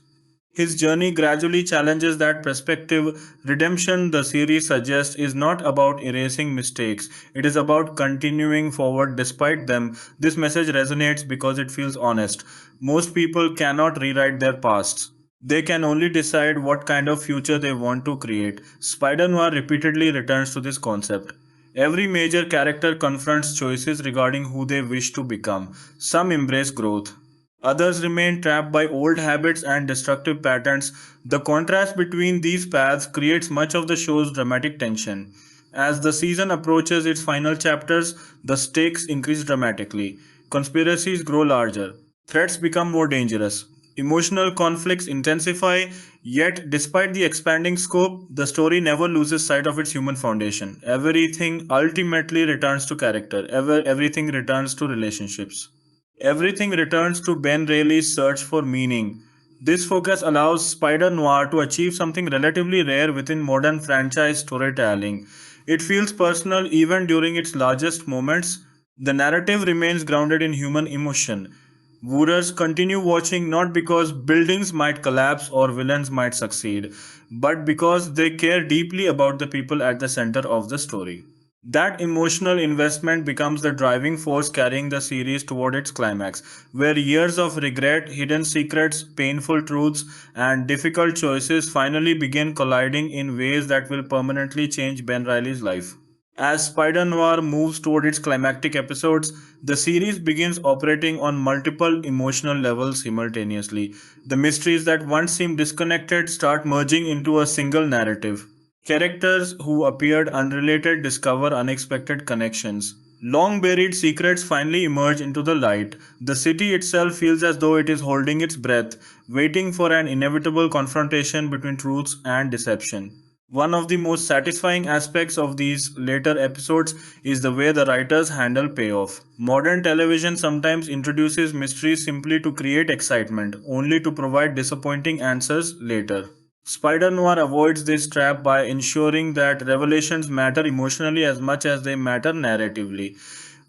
His journey gradually challenges that perspective. Redemption, the series suggests, is not about erasing mistakes, it is about continuing forward despite them. This message resonates because it feels honest. Most people cannot rewrite their pasts. They can only decide what kind of future they want to create. Spider Noir repeatedly returns to this concept. Every major character confronts choices regarding who they wish to become. Some embrace growth, others remain trapped by old habits and destructive patterns. The contrast between these paths creates much of the show's dramatic tension. As the season approaches its final chapters, the stakes increase dramatically. Conspiracies grow larger, threats become more dangerous, emotional conflicts intensify, yet, despite the expanding scope, the story never loses sight of its human foundation. Everything ultimately returns to character, everything returns to relationships. Everything returns to Ben Reilly's search for meaning. This focus allows Spider Noir to achieve something relatively rare within modern franchise storytelling. It feels personal even during its largest moments. The narrative remains grounded in human emotion. Viewers continue watching not because buildings might collapse or villains might succeed, but because they care deeply about the people at the center of the story. That emotional investment becomes the driving force carrying the series toward its climax, where years of regret, hidden secrets, painful truths, and difficult choices finally begin colliding in ways that will permanently change Ben Riley's life. As Spider Noir moves toward its climactic episodes, the series begins operating on multiple emotional levels simultaneously. The mysteries that once seemed disconnected start merging into a single narrative. Characters who appeared unrelated discover unexpected connections. Long buried secrets finally emerge into the light. The city itself feels as though it is holding its breath, waiting for an inevitable confrontation between truths and deception. One of the most satisfying aspects of these later episodes is the way the writers handle payoff. Modern television sometimes introduces mysteries simply to create excitement, only to provide disappointing answers later. Spider-Noir avoids this trap by ensuring that revelations matter emotionally as much as they matter narratively.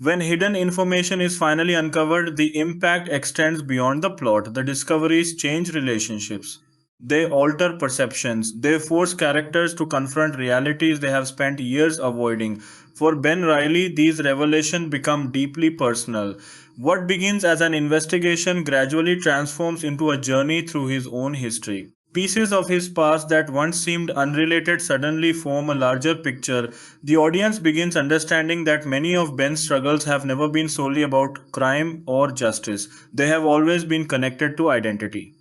When hidden information is finally uncovered, the impact extends beyond the plot. The discoveries change relationships. They alter perceptions. They force characters to confront realities they have spent years avoiding. For Ben Riley, these revelations become deeply personal. What begins as an investigation gradually transforms into a journey through his own history. Pieces of his past that once seemed unrelated suddenly form a larger picture. The audience begins understanding that many of Ben's struggles have never been solely about crime or justice, they have always been connected to identity.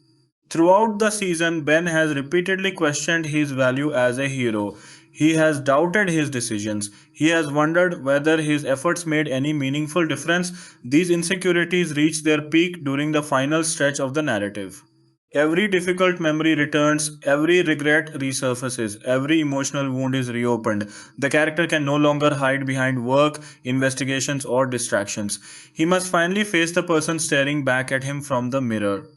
Throughout the season, Ben has repeatedly questioned his value as a hero. He has doubted his decisions. He has wondered whether his efforts made any meaningful difference. These insecurities reach their peak during the final stretch of the narrative. Every difficult memory returns, every regret resurfaces, every emotional wound is reopened. The character can no longer hide behind work, investigations, or distractions. He must finally face the person staring back at him from the mirror.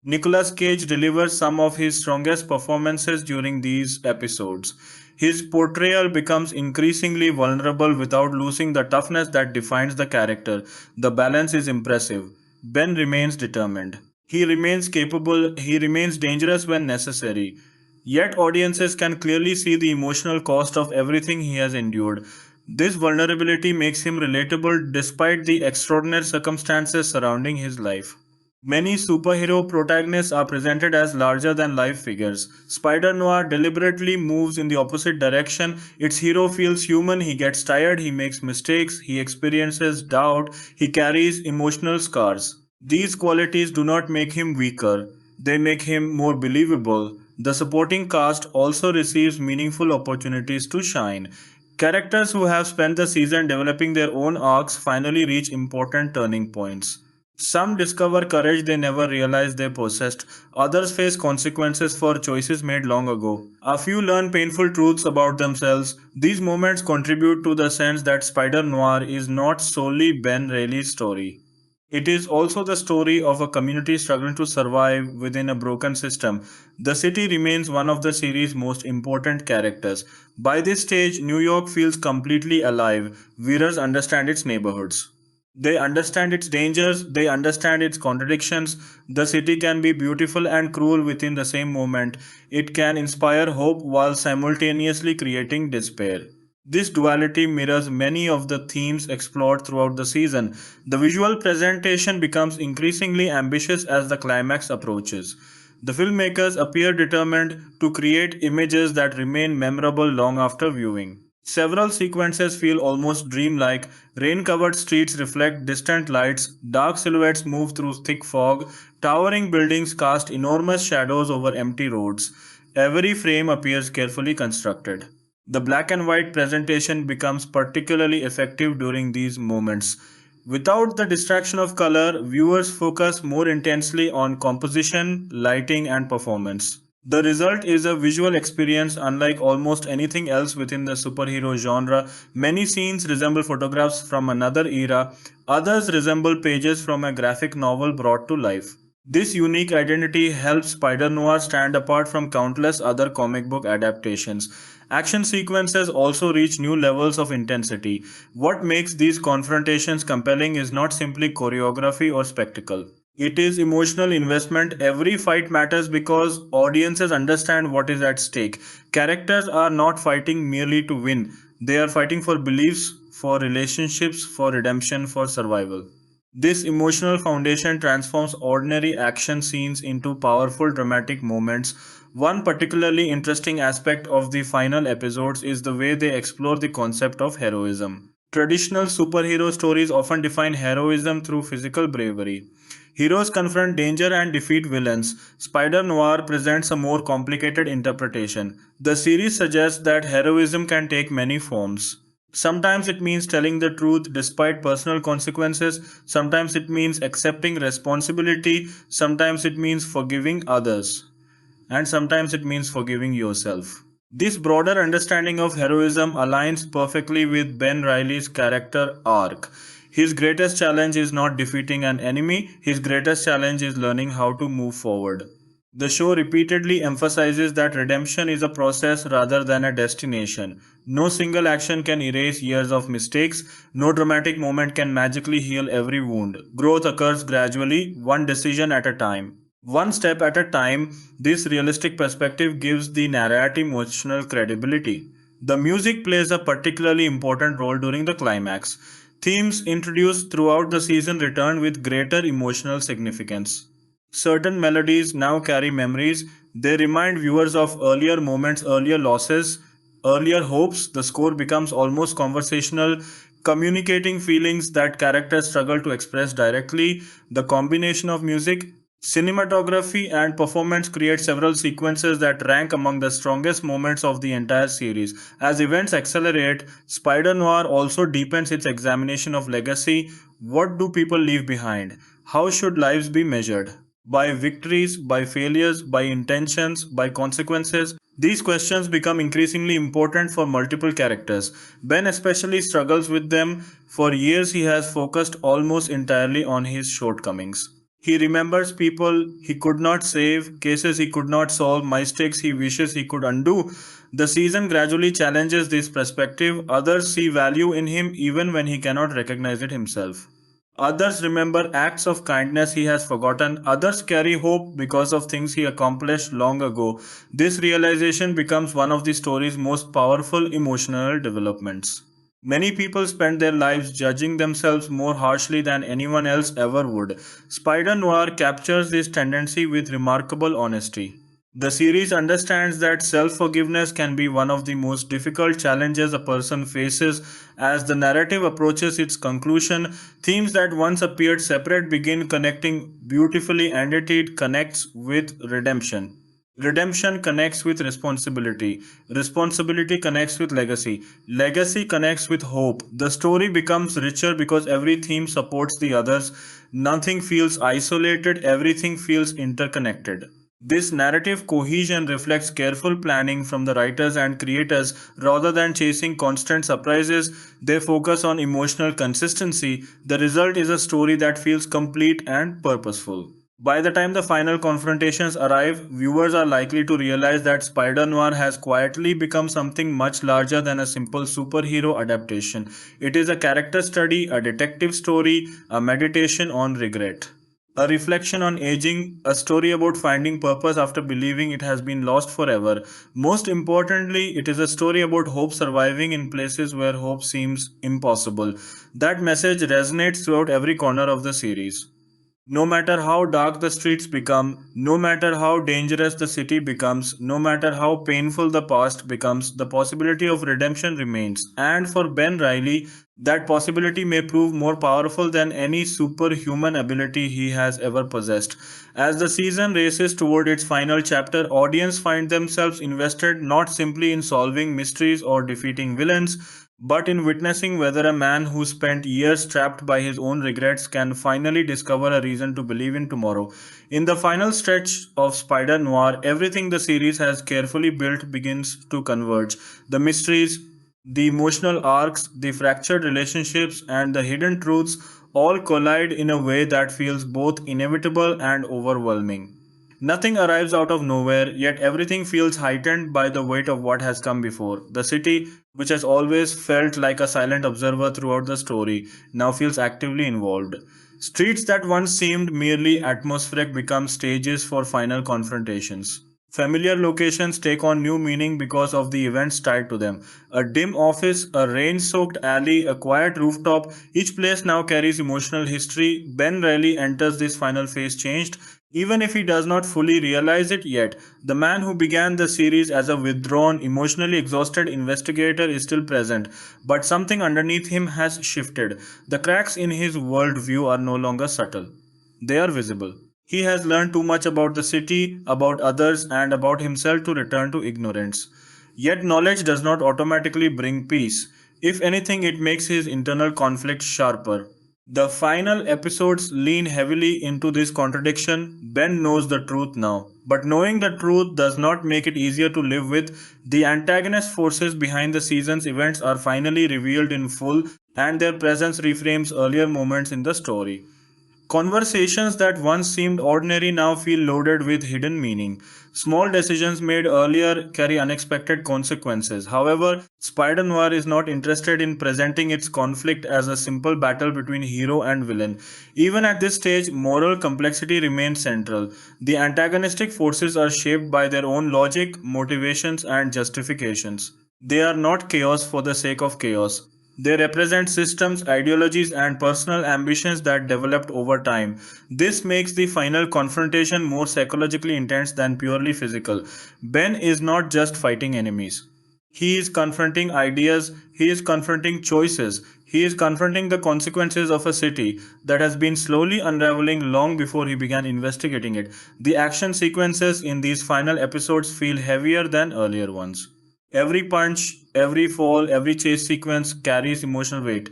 Nicolas Cage delivers some of his strongest performances during these episodes. His portrayal becomes increasingly vulnerable without losing the toughness that defines the character. The balance is impressive. Ben remains determined. He remains capable, he remains dangerous when necessary. Yet audiences can clearly see the emotional cost of everything he has endured. This vulnerability makes him relatable despite the extraordinary circumstances surrounding his life. Many superhero protagonists are presented as larger than life figures. Spider Noir deliberately moves in the opposite direction. Its hero feels human, he gets tired, he makes mistakes, he experiences doubt, he carries emotional scars. These qualities do not make him weaker, they make him more believable. The supporting cast also receives meaningful opportunities to shine. Characters who have spent the season developing their own arcs finally reach important turning points. Some discover courage they never realized they possessed. Others face consequences for choices made long ago. A few learn painful truths about themselves. These moments contribute to the sense that Spider Noir is not solely Ben Reilly's story. It is also the story of a community struggling to survive within a broken system. The city remains one of the series' most important characters. By this stage, New York feels completely alive. Viewers understand its neighborhoods. They understand its dangers, they understand its contradictions. The city can be beautiful and cruel within the same moment. It can inspire hope while simultaneously creating despair. This duality mirrors many of the themes explored throughout the season. The visual presentation becomes increasingly ambitious as the climax approaches. The filmmakers appear determined to create images that remain memorable long after viewing. Several sequences feel almost dreamlike. Rain covered streets reflect distant lights, dark silhouettes move through thick fog, towering buildings cast enormous shadows over empty roads. Every frame appears carefully constructed. The black and white presentation becomes particularly effective during these moments. Without the distraction of color, viewers focus more intensely on composition, lighting, and performance. The result is a visual experience unlike almost anything else within the superhero genre. Many scenes resemble photographs from another era, others resemble pages from a graphic novel brought to life. This unique identity helps Spider Noir stand apart from countless other comic book adaptations. Action sequences also reach new levels of intensity. What makes these confrontations compelling is not simply choreography or spectacle. It is emotional investment. Every fight matters because audiences understand what is at stake. Characters are not fighting merely to win, they are fighting for beliefs, for relationships, for redemption, for survival. This emotional foundation transforms ordinary action scenes into powerful dramatic moments. One particularly interesting aspect of the final episodes is the way they explore the concept of heroism. Traditional superhero stories often define heroism through physical bravery. Heroes confront danger and defeat villains. Spider Noir presents a more complicated interpretation. The series suggests that heroism can take many forms. Sometimes it means telling the truth despite personal consequences. Sometimes it means accepting responsibility. Sometimes it means forgiving others. And sometimes it means forgiving yourself. This broader understanding of heroism aligns perfectly with Ben Riley's character arc. His greatest challenge is not defeating an enemy, his greatest challenge is learning how to move forward. The show repeatedly emphasizes that redemption is a process rather than a destination. No single action can erase years of mistakes, no dramatic moment can magically heal every wound. Growth occurs gradually, one decision at a time. One step at a time, this realistic perspective gives the narrative emotional credibility. The music plays a particularly important role during the climax. Themes introduced throughout the season return with greater emotional significance. Certain melodies now carry memories. They remind viewers of earlier moments, earlier losses, earlier hopes. The score becomes almost conversational, communicating feelings that characters struggle to express directly. The combination of music, cinematography, and performance create several sequences that rank among the strongest moments of the entire series. As events accelerate, Spider Noir also deepens its examination of legacy. What do people leave behind? How should lives be measured? By victories, by failures, by intentions, by consequences? These questions become increasingly important for multiple characters. Ben especially struggles with them. For years, he has focused almost entirely on his shortcomings. He remembers people he could not save, cases he could not solve, mistakes he wishes he could undo. The season gradually challenges this perspective. Others see value in him even when he cannot recognize it himself. Others remember acts of kindness he has forgotten. Others carry hope because of things he accomplished long ago. This realization becomes one of the story's most powerful emotional developments. Many people spend their lives judging themselves more harshly than anyone else ever would. Spider Noir captures this tendency with remarkable honesty. The series understands that self forgiveness can be one of the most difficult challenges a person faces. As the narrative approaches its conclusion, themes that once appeared separate begin connecting beautifully, and it connects with redemption. Redemption connects with responsibility. Responsibility connects with legacy. Legacy connects with hope. The story becomes richer because every theme supports the others. Nothing feels isolated, everything feels interconnected. This narrative cohesion reflects careful planning from the writers and creators. Rather than chasing constant surprises, they focus on emotional consistency. The result is a story that feels complete and purposeful. By the time the final confrontations arrive, viewers are likely to realize that Spider Noir has quietly become something much larger than a simple superhero adaptation. It is a character study, a detective story, a meditation on regret. A reflection on aging, a story about finding purpose after believing it has been lost forever. Most importantly, it is a story about hope surviving in places where hope seems impossible. That message resonates throughout every corner of the series. No matter how dark the streets become, no matter how dangerous the city becomes, no matter how painful the past becomes, the possibility of redemption remains. And for Ben Riley, that possibility may prove more powerful than any superhuman ability he has ever possessed. As the season races toward its final chapter, audience find themselves invested not simply in solving mysteries or defeating villains, but in witnessing whether a man who spent years trapped by his own regrets can finally discover a reason to believe in tomorrow. In the final stretch of Spider Noir, everything the series has carefully built begins to converge. The mysteries, the emotional arcs, the fractured relationships, and the hidden truths all collide in a way that feels both inevitable and overwhelming. Nothing arrives out of nowhere, yet everything feels heightened by the weight of what has come before. The city, which has always felt like a silent observer throughout the story, now feels actively involved. Streets that once seemed merely atmospheric become stages for final confrontations. Familiar locations take on new meaning because of the events tied to them. A dim office, a rain soaked alley, a quiet rooftop, each place now carries emotional history. Ben Riley enters this final phase changed, even if he does not fully realize it yet. The man who began the series as a withdrawn, emotionally exhausted investigator is still present, but something underneath him has shifted. The cracks in his worldview are no longer subtle, they are visible. He has learned too much about the city, about others, and about himself to return to ignorance. Yet, knowledge does not automatically bring peace. If anything, it makes his internal conflict sharper. The final episodes lean heavily into this contradiction. Ben knows the truth now, but knowing the truth does not make it easier to live with. The antagonist forces behind the season's events are finally revealed in full, and their presence reframes earlier moments in the story. Conversations that once seemed ordinary now feel loaded with hidden meaning. Small decisions made earlier carry unexpected consequences. However, Spider Noir is not interested in presenting its conflict as a simple battle between hero and villain. Even at this stage, moral complexity remains central. The antagonistic forces are shaped by their own logic, motivations, and justifications. They are not chaos for the sake of chaos. They represent systems, ideologies, and personal ambitions that developed over time. This makes the final confrontation more psychologically intense than purely physical. Ben is not just fighting enemies. He is confronting ideas, he is confronting choices, he is confronting the consequences of a city that has been slowly unraveling long before he began investigating it. The action sequences in these final episodes feel heavier than earlier ones. Every punch, every fall, every chase sequence carries emotional weight.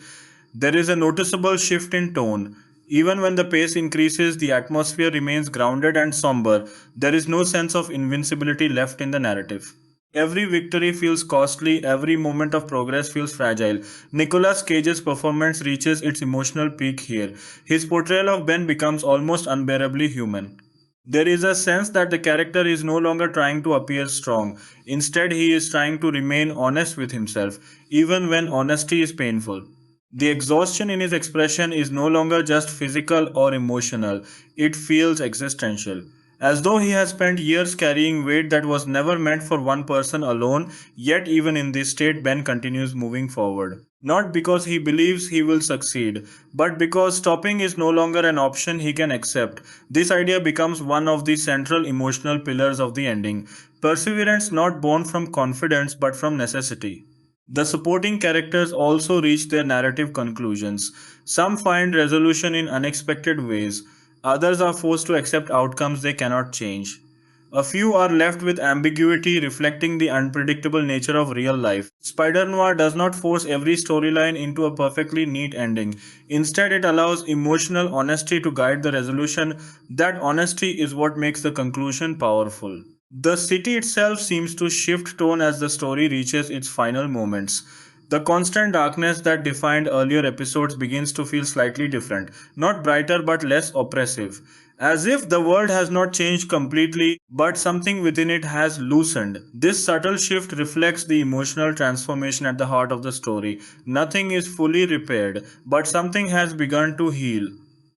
There is a noticeable shift in tone. Even when the pace increases, the atmosphere remains grounded and somber. There is no sense of invincibility left in the narrative. Every victory feels costly, every moment of progress feels fragile. Nicolas Cage's performance reaches its emotional peak here. His portrayal of Ben becomes almost unbearably human. There is a sense that the character is no longer trying to appear strong. Instead, he is trying to remain honest with himself, even when honesty is painful. The exhaustion in his expression is no longer just physical or emotional, it feels existential. As though he has spent years carrying weight that was never meant for one person alone, yet, even in this state, Ben continues moving forward. Not because he believes he will succeed, but because stopping is no longer an option he can accept. This idea becomes one of the central emotional pillars of the ending. Perseverance not born from confidence but from necessity. The supporting characters also reach their narrative conclusions. Some find resolution in unexpected ways, others are forced to accept outcomes they cannot change. A few are left with ambiguity reflecting the unpredictable nature of real life. Spider Noir does not force every storyline into a perfectly neat ending. Instead, it allows emotional honesty to guide the resolution. That honesty is what makes the conclusion powerful. The city itself seems to shift tone as the story reaches its final moments. The constant darkness that defined earlier episodes begins to feel slightly different, not brighter but less oppressive. As if the world has not changed completely, but something within it has loosened. This subtle shift reflects the emotional transformation at the heart of the story. Nothing is fully repaired, but something has begun to heal.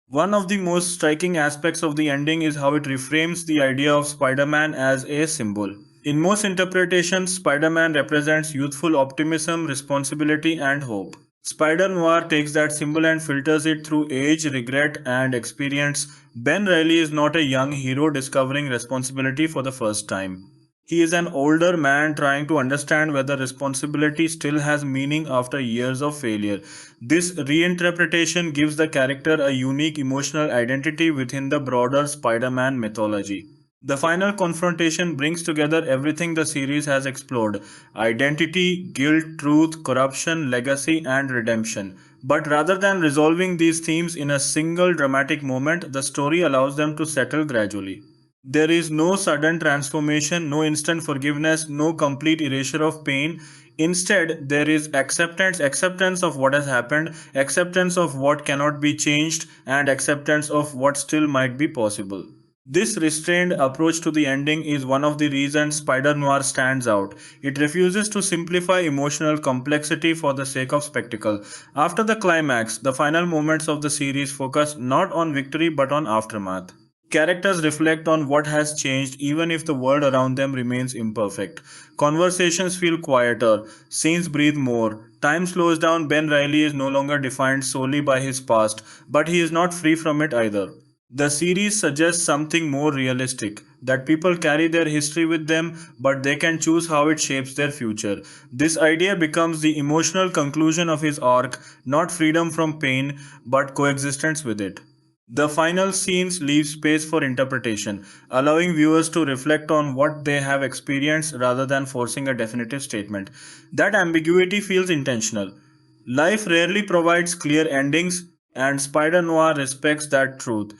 One of the most striking aspects of the ending is how it reframes the idea of Spider Man as a symbol. In most interpretations, Spider Man represents youthful optimism, responsibility, and hope. Spider Noir takes that symbol and filters it through age, regret, and experience. Ben Reilly is not a young hero discovering responsibility for the first time. He is an older man trying to understand whether responsibility still has meaning after years of failure. This reinterpretation gives the character a unique emotional identity within the broader Spider Man mythology. The final confrontation brings together everything the series has explored: identity, guilt, truth, corruption, legacy, and redemption. But rather than resolving these themes in a single dramatic moment, the story allows them to settle gradually. There is no sudden transformation, no instant forgiveness, no complete erasure of pain. Instead, there is acceptance of what has happened, acceptance of what cannot be changed, and acceptance of what still might be possible. This restrained approach to the ending is one of the reasons Spider Noir stands out. It refuses to simplify emotional complexity for the sake of spectacle. After the climax, the final moments of the series focus not on victory but on aftermath. Characters reflect on what has changed even if the world around them remains imperfect. Conversations feel quieter, scenes breathe more. Time slows down. Ben Riley is no longer defined solely by his past, but he is not free from it either. The series suggests something more realistic, that people carry their history with them, but they can choose how it shapes their future. This idea becomes the emotional conclusion of his arc, not freedom from pain, but coexistence with it. The final scenes leave space for interpretation, allowing viewers to reflect on what they have experienced rather than forcing a definitive statement. That ambiguity feels intentional. Life rarely provides clear endings, and Spider-Noir respects that truth.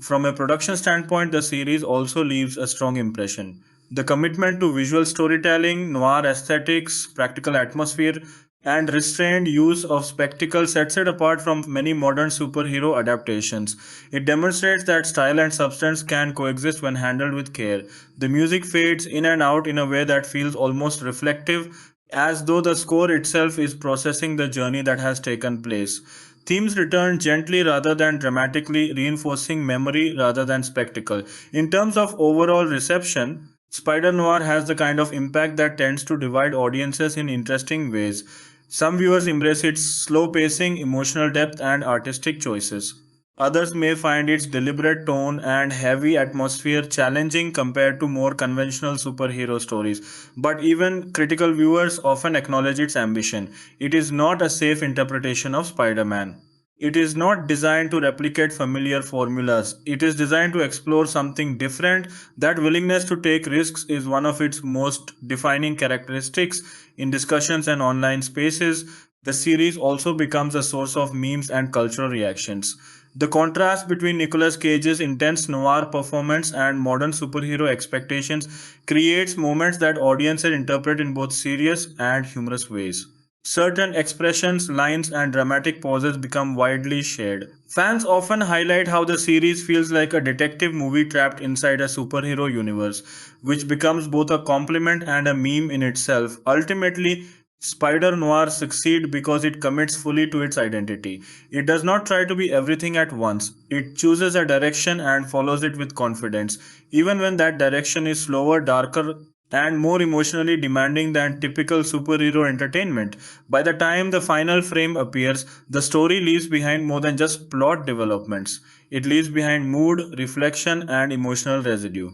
From a production standpoint, the series also leaves a strong impression. The commitment to visual storytelling, noir aesthetics, practical atmosphere, and restrained use of spectacle sets it apart from many modern superhero adaptations. It demonstrates that style and substance can coexist when handled with care. The music fades in and out in a way that feels almost reflective, as though the score itself is processing the journey that has taken place. Themes return gently rather than dramatically, reinforcing memory rather than spectacle. In terms of overall reception, Spider Noir has the kind of impact that tends to divide audiences in interesting ways. Some viewers embrace its slow pacing, emotional depth, and artistic choices. Others may find its deliberate tone and heavy atmosphere challenging compared to more conventional superhero stories. But even critical viewers often acknowledge its ambition. It is not a safe interpretation of Spider Man. It is not designed to replicate familiar formulas. It is designed to explore something different. That willingness to take risks is one of its most defining characteristics in discussions and online spaces. The series also becomes a source of memes and cultural reactions. The contrast between Nicolas Cage's intense noir performance and modern superhero expectations creates moments that audiences interpret in both serious and humorous ways. Certain expressions, lines, and dramatic pauses become widely shared. Fans often highlight how the series feels like a detective movie trapped inside a superhero universe, which becomes both a compliment and a meme in itself. Ultimately, Spider Noir succeeds because it commits fully to its identity. It does not try to be everything at once. It chooses a direction and follows it with confidence, even when that direction is slower, darker, and more emotionally demanding than typical superhero entertainment. By the time the final frame appears, the story leaves behind more than just plot developments. It leaves behind mood, reflection, and emotional residue.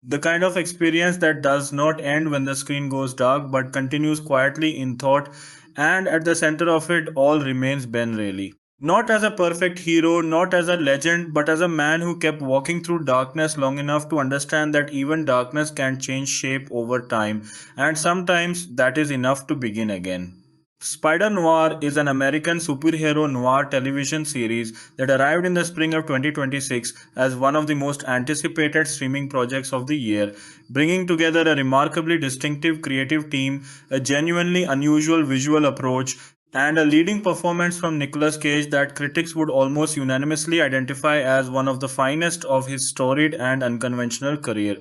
The kind of experience that does not end when the screen goes dark but continues quietly in thought, and at the center of it all remains Ben Reilly. Not as a perfect hero, not as a legend, but as a man who kept walking through darkness long enough to understand that even darkness can change shape over time, and sometimes that is enough to begin again. Spider-Noir is an American superhero noir television series that arrived in the spring of 2026 as one of the most anticipated streaming projects of the year, bringing together a remarkably distinctive creative team, a genuinely unusual visual approach, and a leading performance from Nicolas Cage that critics would almost unanimously identify as one of the finest of his storied and unconventional career.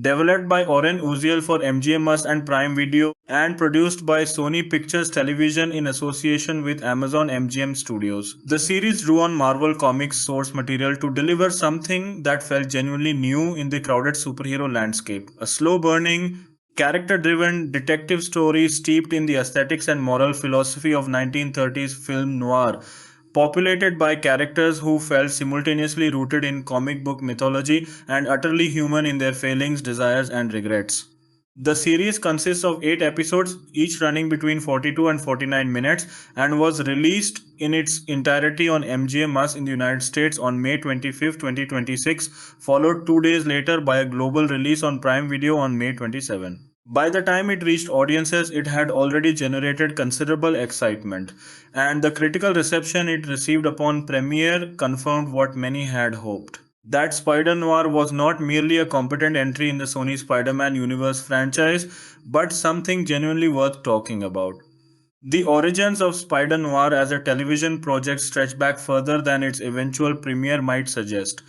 Developed by Oren Uziel for MGMS and Prime Video and produced by Sony Pictures Television in association with Amazon MGM Studios. The series drew on Marvel Comics source material to deliver something that felt genuinely new in the crowded superhero landscape. A slow burning, character driven detective story steeped in the aesthetics and moral philosophy of 1930s film noir, populated by characters who felt simultaneously rooted in comic book mythology and utterly human in their failings, desires, and regrets. The series consists of 8 episodes, each running between 42 and 49 minutes, and was released in its entirety on MGMS in the United States on May 25, 2026, followed 2 days later by a global release on Prime Video on May 27. By the time it reached audiences, it had already generated considerable excitement, and the critical reception it received upon premiere confirmed what many had hoped. That Spider Noir was not merely a competent entry in the Sony Spider Man universe franchise, but something genuinely worth talking about. The origins of Spider Noir as a television project stretch back further than its eventual premiere might suggest.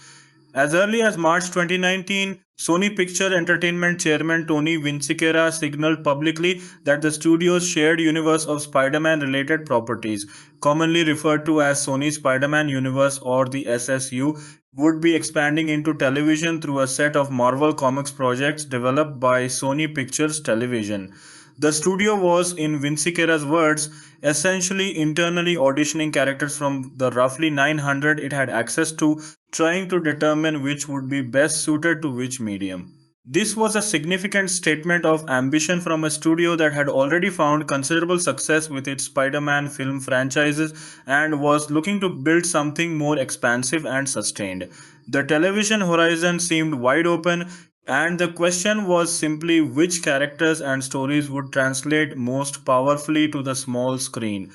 As early as March 2019, Sony Picture Entertainment chairman Tony Vinciquerra signaled publicly that the studio's shared universe of Spider-Man related properties, commonly referred to as Sony Spider-Man Universe or the SSU, would be expanding into television through a set of Marvel Comics projects developed by Sony Pictures Television. The studio was, in Vinciquera's words, essentially internally auditioning characters from the roughly 900 it had access to, trying to determine which would be best suited to which medium. This was a significant statement of ambition from a studio that had already found considerable success with its Spider Man film franchises and was looking to build something more expansive and sustained. The television horizon seemed wide open, and the question was simply which characters and stories would translate most powerfully to the small screen.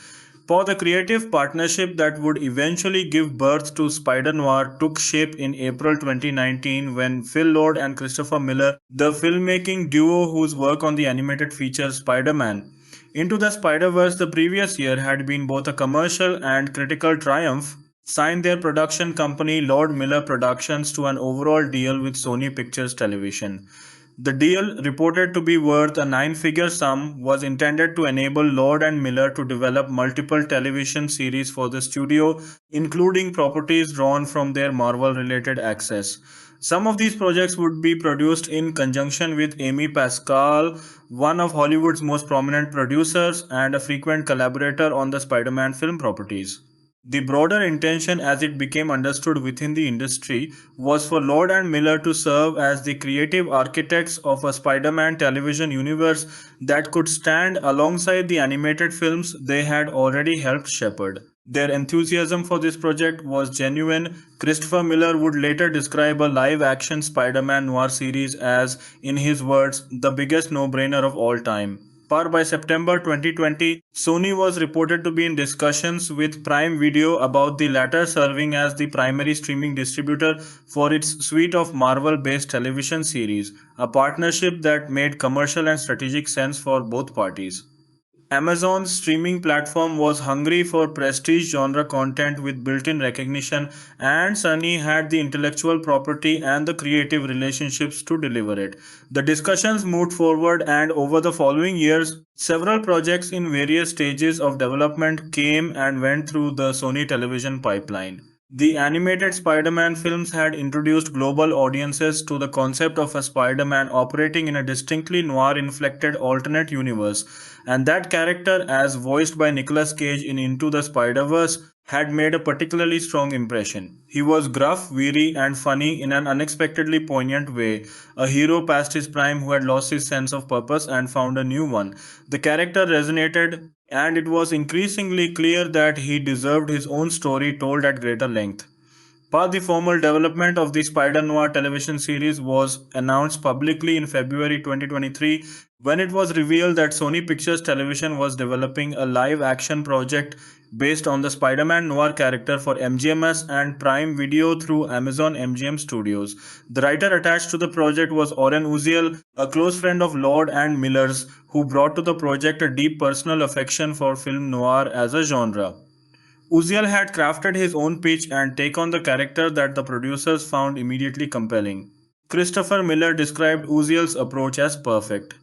For the creative partnership that would eventually give birth to Spider-Noir took shape in April 2019 when Phil Lord and Christopher Miller, the filmmaking duo whose work on the animated feature Spider-Man Into the Spider-Verse the previous year had been both a commercial and critical triumph, signed their production company Lord Miller Productions to an overall deal with Sony Pictures Television. The deal, reported to be worth a nine-figure sum, was intended to enable Lord and Miller to develop multiple television series for the studio, including properties drawn from their Marvel-related access. Some of these projects would be produced in conjunction with Amy Pascal, one of Hollywood's most prominent producers and a frequent collaborator on the Spider-Man film properties. The broader intention, as it became understood within the industry, was for Lord and Miller to serve as the creative architects of a Spider Man television universe that could stand alongside the animated films they had already helped shepherd. Their enthusiasm for this project was genuine. Christopher Miller would later describe a live action Spider Man noir series as, in his words, the biggest no brainer of all time. By September 2020, Sony was reported to be in discussions with Prime Video about the latter serving as the primary streaming distributor for its suite of Marvel based television series, a partnership that made commercial and strategic sense for both parties. Amazon's streaming platform was hungry for prestige genre content with built in recognition, and Sony had the intellectual property and the creative relationships to deliver it. The discussions moved forward, and over the following years, several projects in various stages of development came and went through the Sony television pipeline. The animated Spider Man films had introduced global audiences to the concept of a Spider Man operating in a distinctly noir inflected alternate universe, and that character, as voiced by Nicolas Cage in Into the Spider Verse, had made a particularly strong impression. He was gruff, weary, and funny in an unexpectedly poignant way, a hero past his prime who had lost his sense of purpose and found a new one. The character resonated, and it was increasingly clear that he deserved his own story told at greater length. The formal development of the Spider-Noir television series was announced publicly in February 2023 when it was revealed that Sony Pictures Television was developing a live-action project based on the Spider-Man Noir character for MGMS and Prime Video through Amazon MGM Studios. The writer attached to the project was Oren Uziel, a close friend of Lord and Miller's, who brought to the project a deep personal affection for film noir as a genre. Uziel had crafted his own pitch and take on the character that the producers found immediately compelling. Christopher Miller described Uziel's approach as perfect.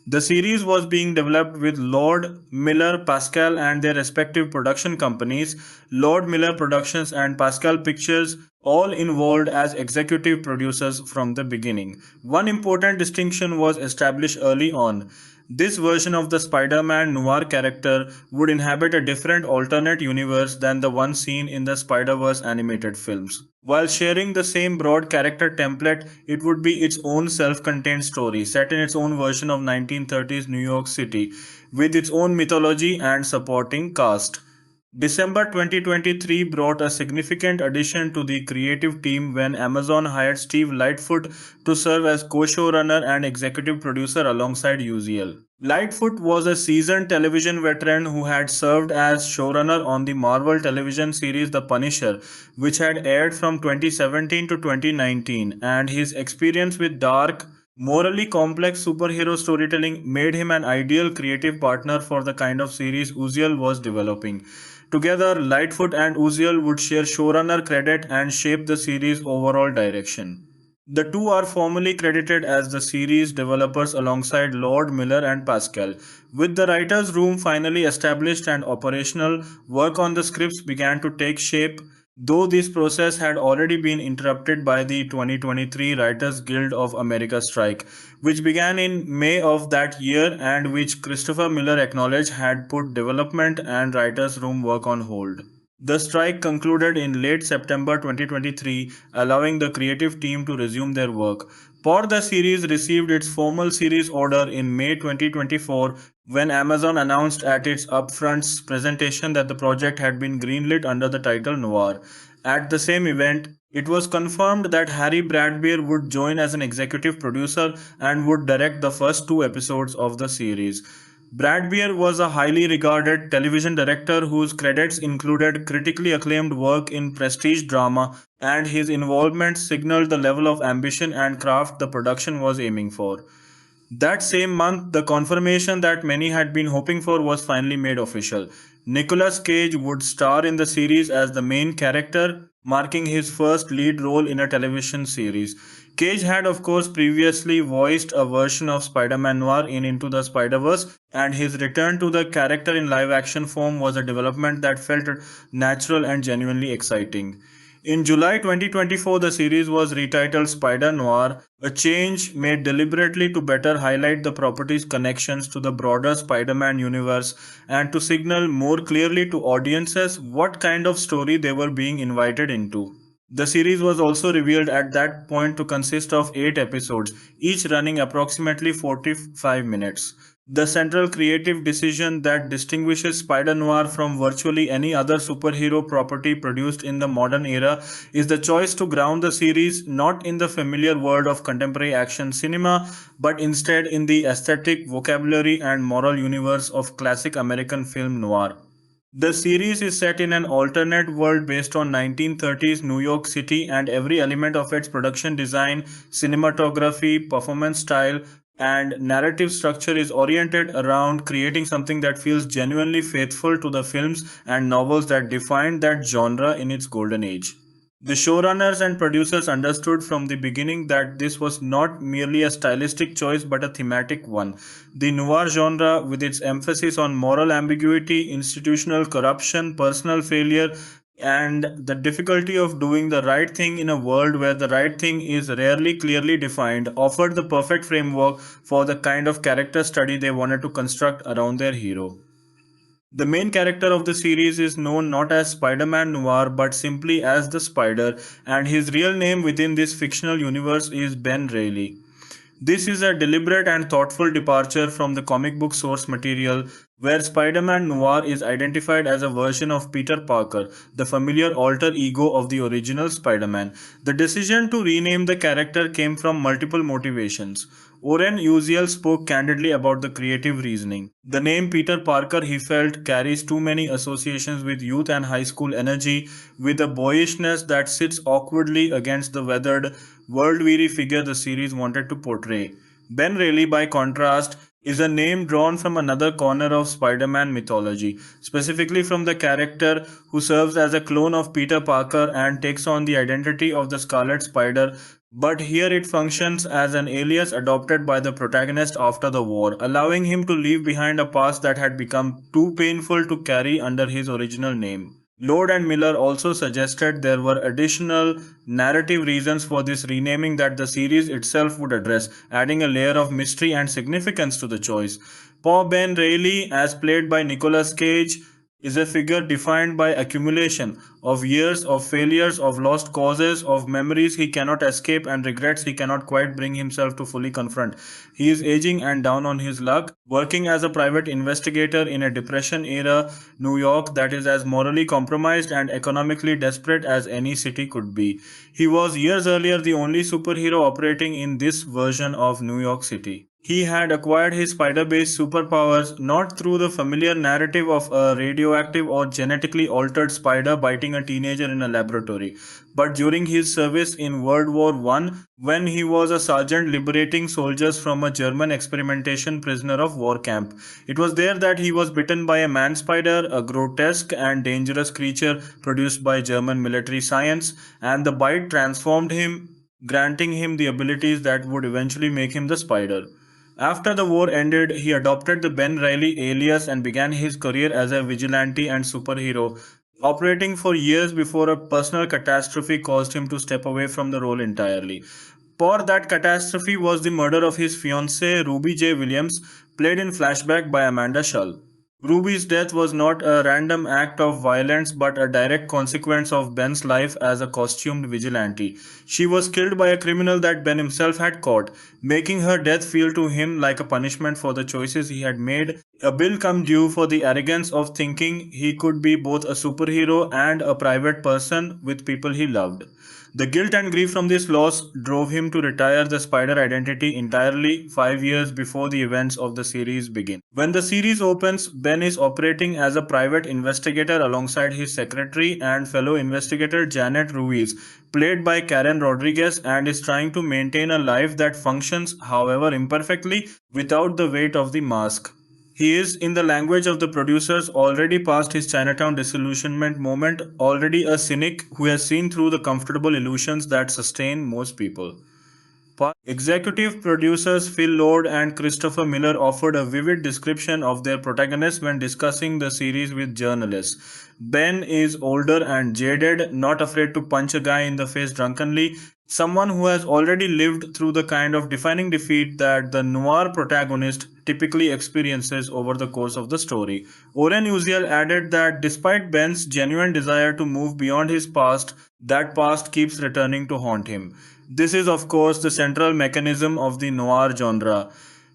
The series was being developed with Lord, Miller, Pascal, and their respective production companies, Lord Miller Productions and Pascal Pictures, all involved as executive producers from the beginning. One important distinction was established early on. This version of the Spider Man noir character would inhabit a different alternate universe than the one seen in the Spider Verse animated films. While sharing the same broad character template, it would be its own self contained story, set in its own version of 1930s New York City, with its own mythology and supporting cast. December 2023 brought a significant addition to the creative team when Amazon hired Steve Lightfoot to serve as co-showrunner and executive producer alongside Uziel. Lightfoot was a seasoned television veteran who had served as showrunner on the Marvel television series The Punisher, which had aired from 2017 to 2019, and his experience with dark, morally complex superhero storytelling made him an ideal creative partner for the kind of series Uziel was developing. Together, Lightfoot and Uziel would share showrunner credit and shape the series' overall direction. The two are formally credited as the series developers alongside Lord, Miller, and Pascal. With the writers' room finally established and operational, work on the scripts began to take shape, though this process had already been interrupted by the 2023 Writers Guild of America strike, which began in May of that year and which Christopher Miller acknowledged had put development and writers' room work on hold. The strike concluded in late September 2023, allowing the creative team to resume their work. The series received its formal series order in May 2024 when Amazon announced at its upfronts presentation that the project had been greenlit under the title Noir. At the same event, it was confirmed that Harry Bradbeer would join as an executive producer and would direct the first two episodes of the series. Brad Beer was a highly regarded television director whose credits included critically acclaimed work in prestige drama, and his involvement signaled the level of ambition and craft the production was aiming for. That same month, the confirmation that many had been hoping for was finally made official. Nicolas Cage would star in the series as the main character, marking his first lead role in a television series. Cage had, of course, previously voiced a version of Spider-Man Noir in Into the Spider-Verse, and his return to the character in live-action form was a development that felt natural and genuinely exciting. In July 2024, the series was retitled Spider-Noir, a change made deliberately to better highlight the property's connections to the broader Spider-Man universe and to signal more clearly to audiences what kind of story they were being invited into. The series was also revealed at that point to consist of 8 episodes, each running approximately 45 minutes. The central creative decision that distinguishes Spider Noir from virtually any other superhero property produced in the modern era is the choice to ground the series not in the familiar world of contemporary action cinema, but instead in the aesthetic, vocabulary, and moral universe of classic American film noir. The series is set in an alternate world based on 1930s New York City, and every element of its production design, cinematography, performance style, and narrative structure is oriented around creating something that feels genuinely faithful to the films and novels that defined that genre in its golden age. The showrunners and producers understood from the beginning that this was not merely a stylistic choice but a thematic one. The noir genre, with its emphasis on moral ambiguity, institutional corruption, personal failure, and the difficulty of doing the right thing in a world where the right thing is rarely clearly defined, offered the perfect framework for the kind of character study they wanted to construct around their hero. The main character of the series is known not as Spider Man Noir but simply as the Spider, and his real name within this fictional universe is Ben Reilly. This is a deliberate and thoughtful departure from the comic book source material, where Spider Man Noir is identified as a version of Peter Parker, the familiar alter ego of the original Spider Man. The decision to rename the character came from multiple motivations. Oren Uziel spoke candidly about the creative reasoning. The name Peter Parker, he felt, carries too many associations with youth and high school energy, with a boyishness that sits awkwardly against the weathered, world weary figure the series wanted to portray. Ben Reilly, by contrast, is a name drawn from another corner of Spider Man mythology, specifically from the character who serves as a clone of Peter Parker and takes on the identity of the Scarlet Spider, but here it functions as an alias adopted by the protagonist after the war, allowing him to leave behind a past that had become too painful to carry under his original name. Lord and Miller also suggested there were additional narrative reasons for this renaming that the series itself would address, adding a layer of mystery and significance to the choice. Paul Ben Reilly, as played by Nicolas Cage, is a figure defined by accumulation of years of failures, of lost causes, of memories he cannot escape, and regrets he cannot quite bring himself to fully confront. He is aging and down on his luck, working as a private investigator in a Depression era New York that is as morally compromised and economically desperate as any city could be. He was years earlier the only superhero operating in this version of New York City. He had acquired his spider based superpowers not through the familiar narrative of a radioactive or genetically altered spider biting a teenager in a laboratory, but during his service in World War I when he was a sergeant liberating soldiers from a German experimentation prisoner of war camp. It was there that he was bitten by a man spider, a grotesque and dangerous creature produced by German military science, and the bite transformed him, granting him the abilities that would eventually make him the spider. After the war ended, he adopted the Ben Reilly alias and began his career as a vigilante and superhero, operating for years before a personal catastrophe caused him to step away from the role entirely. For that catastrophe was the murder of his fiancée Ruby J. Williams, played in flashback by Amanda Shull. Ruby's death was not a random act of violence but a direct consequence of Ben's life as a costumed vigilante. She was killed by a criminal that Ben himself had caught, making her death feel to him like a punishment for the choices he had made, a bill come due for the arrogance of thinking he could be both a superhero and a private person with people he loved. The guilt and grief from this loss drove him to retire the Spider identity entirely 5 years before the events of the series begin. When the series opens, Ben is operating as a private investigator alongside his secretary and fellow investigator Janet Ruiz, played by Karen Rodriguez, and is trying to maintain a life that functions, however imperfectly, without the weight of the mask. He is, in the language of the producers, already past his Chinatown disillusionment moment, already a cynic who has seen through the comfortable illusions that sustain most people. Executive producers Phil Lord and Christopher Miller offered a vivid description of their protagonist when discussing the series with journalists. Ben is older and jaded, not afraid to punch a guy in the face drunkenly, someone who has already lived through the kind of defining defeat that the noir protagonist typically experiences over the course of the story. Oren Uziel added that despite Ben's genuine desire to move beyond his past, that past keeps returning to haunt him. This is, of course, the central mechanism of the noir genre.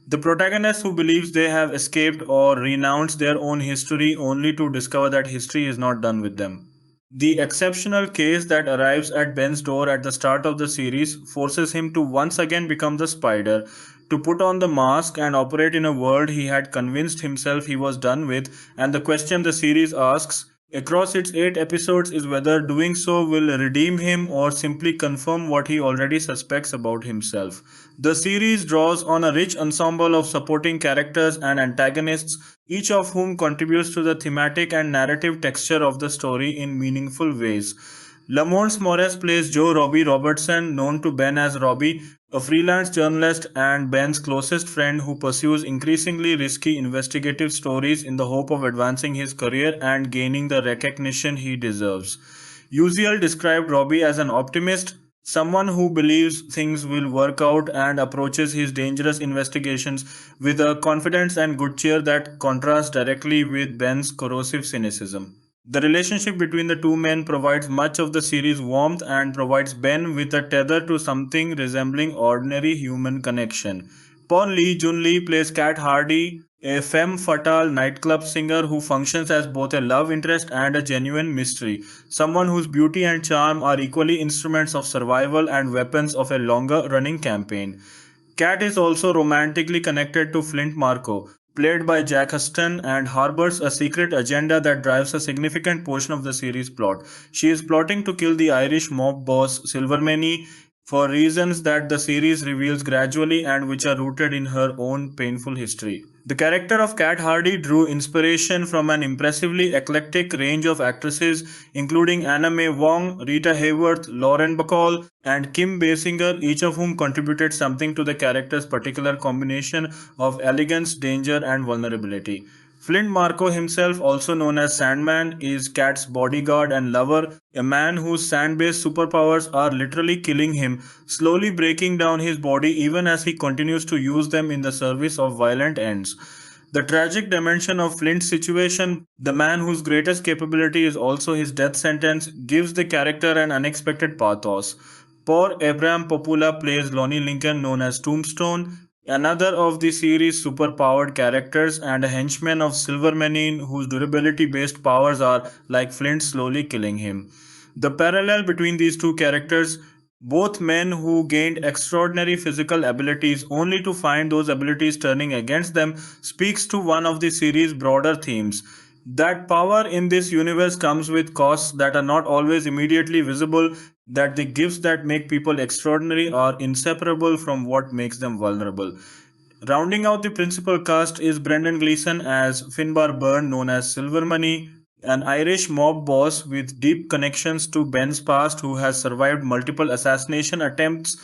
The protagonist who believes they have escaped or renounced their own history only to discover that history is not done with them. The exceptional case that arrives at Ben's door at the start of the series forces him to once again become the Spider, to put on the mask and operate in a world he had convinced himself he was done with, and the question the series asks across its 8 episodes is whether doing so will redeem him or simply confirm what he already suspects about himself. The series draws on a rich ensemble of supporting characters and antagonists, each of whom contributes to the thematic and narrative texture of the story in meaningful ways. Lamont Morris plays Joe Robbie Robertson, known to Ben as Robbie, a freelance journalist and Ben's closest friend who pursues increasingly risky investigative stories in the hope of advancing his career and gaining the recognition he deserves. Uziel described Robbie as an optimist, someone who believes things will work out and approaches his dangerous investigations with a confidence and good cheer that contrasts directly with Ben's corrosive cynicism. The relationship between the two men provides much of the series' warmth and provides Ben with a tether to something resembling ordinary human connection. Paul Lee Jun Lee plays Kat Hardy, a femme fatale nightclub singer who functions as both a love interest and a genuine mystery, someone whose beauty and charm are equally instruments of survival and weapons of a longer running campaign. Kat is also romantically connected to Flint Marco, played by Jack Huston, and harbors a secret agenda that drives a significant portion of the series' plot. She is plotting to kill the Irish mob boss Silvermane for reasons that the series reveals gradually and which are rooted in her own painful history. The character of Kat Hardy drew inspiration from an impressively eclectic range of actresses, including Anna Mae Wong, Rita Hayworth, Lauren Bacall, and Kim Basinger, each of whom contributed something to the character's particular combination of elegance, danger, and vulnerability. Flint Marco himself, also known as Sandman, is Cat's bodyguard and lover, a man whose sand-based superpowers are literally killing him, slowly breaking down his body even as he continues to use them in the service of violent ends. The tragic dimension of Flint's situation, the man whose greatest capability is also his death sentence, gives the character an unexpected pathos. Poor Abraham Popula plays Lonnie Lincoln, known as Tombstone, another of the series' superpowered characters and a henchman of Silvermane whose durability-based powers are, like Flint, slowly killing him. The parallel between these two characters, both men who gained extraordinary physical abilities only to find those abilities turning against them, speaks to one of the series' broader themes. That power in this universe comes with costs that are not always immediately visible, that the gifts that make people extraordinary are inseparable from what makes them vulnerable. Rounding out the principal cast is Brendan Gleeson as Finbar Byrne, known as Silvermane, an Irish mob boss with deep connections to Ben's past who has survived multiple assassination attempts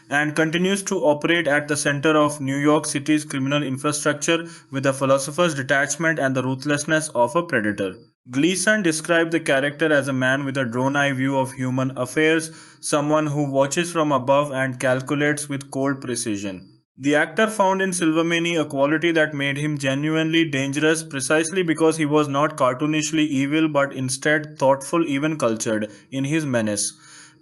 and continues to operate at the center of New York City's criminal infrastructure with the philosopher's detachment and the ruthlessness of a predator. Gleason described the character as a man with a drone eye view of human affairs, someone who watches from above and calculates with cold precision. The actor found in Silvermane a quality that made him genuinely dangerous precisely because he was not cartoonishly evil but instead thoughtful, even cultured, in his menace.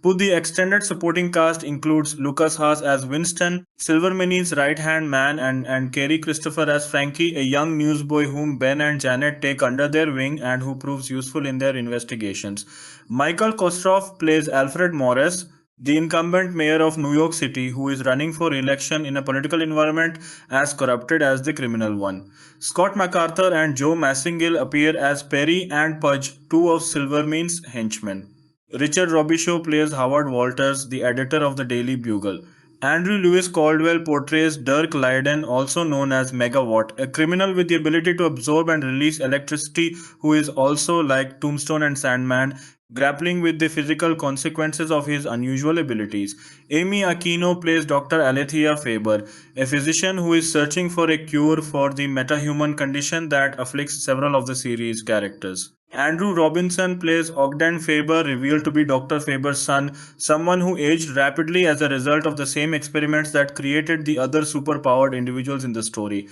Put the extended supporting cast includes Lucas Haas as Winston, Silvermane's right-hand man, and Kerry Christopher as Frankie, a young newsboy whom Ben and Janet take under their wing and who proves useful in their investigations. Michael Kostroff plays Alfred Morris, the incumbent mayor of New York City, who is running for election in a political environment as corrupted as the criminal one. Scott MacArthur and Joe Massingill appear as Perry and Pudge, two of Silvermane's henchmen. Richard Robichaud plays Howard Walters, the editor of the Daily Bugle. Andrew Lewis Caldwell portrays Dirk Leyden, also known as Megawatt, a criminal with the ability to absorb and release electricity who is also, like Tombstone and Sandman, grappling with the physical consequences of his unusual abilities. Amy Aquino plays Dr. Alethea Faber, a physician who is searching for a cure for the metahuman condition that afflicts several of the series' characters. Andrew Robinson plays Ogden Faber, revealed to be Dr. Faber's son, someone who aged rapidly as a result of the same experiments that created the other superpowered individuals in the story.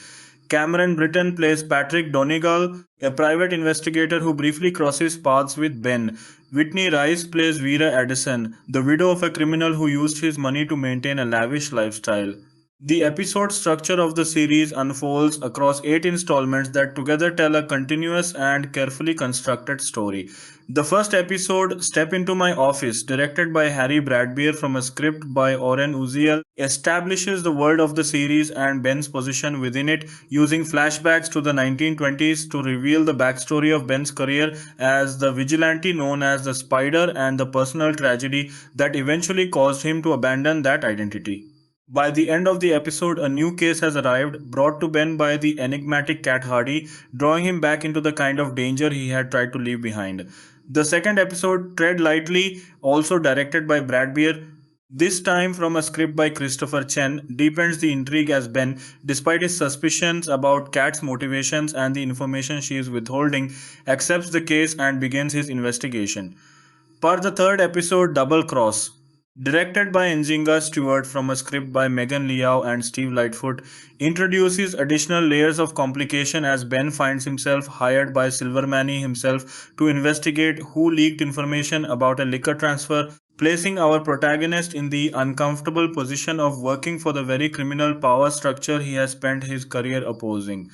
Cameron Britton plays Patrick Donegal, a private investigator who briefly crosses paths with Ben. Whitney Rice plays Vera Addison, the widow of a criminal who used his money to maintain a lavish lifestyle. The episode structure of the series unfolds across 8 installments that together tell a continuous and carefully constructed story. The first episode, Step Into My Office, directed by Harry Bradbeer from a script by Oren Uziel, establishes the world of the series and Ben's position within it, using flashbacks to the 1920s to reveal the backstory of Ben's career as the vigilante known as the Spider and the personal tragedy that eventually caused him to abandon that identity. By the end of the episode, a new case has arrived, brought to Ben by the enigmatic Cat Hardy, drawing him back into the kind of danger he had tried to leave behind. The second episode, Tread Lightly, also directed by Brad Beer, this time from a script by Christopher Chen, deepens the intrigue as Ben, despite his suspicions about Kat's motivations and the information she is withholding, accepts the case and begins his investigation. Per the third episode, Double Cross, directed by Nzinga Stewart from a script by Megan Liao and Steve Lightfoot, introduces additional layers of complication as Ben finds himself hired by Silvermane himself to investigate who leaked information about a liquor transfer, placing our protagonist in the uncomfortable position of working for the very criminal power structure he has spent his career opposing.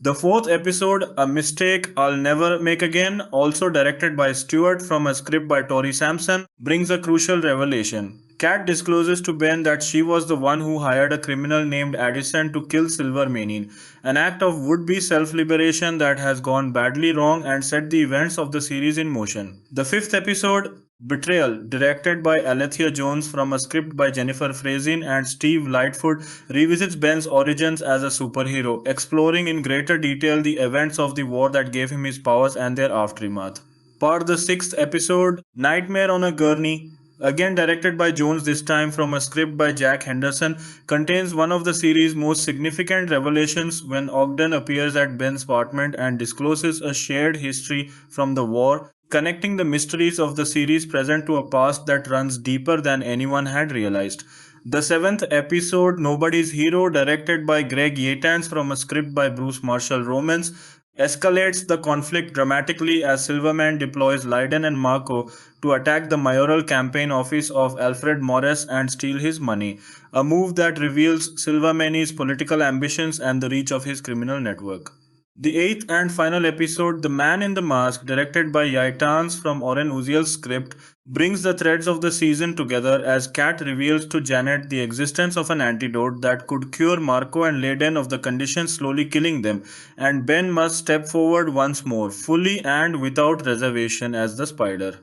The fourth episode, A Mistake I'll Never Make Again, also directed by Stewart from a script by Tori Sampson, brings a crucial revelation. Kat discloses to Ben that she was the one who hired a criminal named Addison to kill Silvermane, an act of would-be self-liberation that has gone badly wrong and set the events of the series in motion. The fifth episode, Betrayal, directed by Alethea Jones from a script by Jennifer Frazin and Steve Lightfoot, revisits Ben's origins as a superhero, exploring in greater detail the events of the war that gave him his powers and their aftermath. Per the sixth episode, Nightmare on a Gurney, again directed by Jones, this time from a script by Jack Henderson, contains one of the series' most significant revelations when Ogden appears at Ben's apartment and discloses a shared history from the war, connecting the mysteries of the series present to a past that runs deeper than anyone had realized. The seventh episode, Nobody's Hero, directed by Greg Yaitans from a script by Bruce Marshall Romans, escalates the conflict dramatically as Silverman deploys Lydon and Marco to attack the mayoral campaign office of Alfred Morris and steal his money, a move that reveals Silvermane's political ambitions and the reach of his criminal network. The eighth and final episode, The Man in the Mask, directed by Yaitans from Oren Uziel's script, brings the threads of the season together as Kat reveals to Janet the existence of an antidote that could cure Marco and Layden of the condition slowly killing them, and Ben must step forward once more, fully and without reservation as the Spider.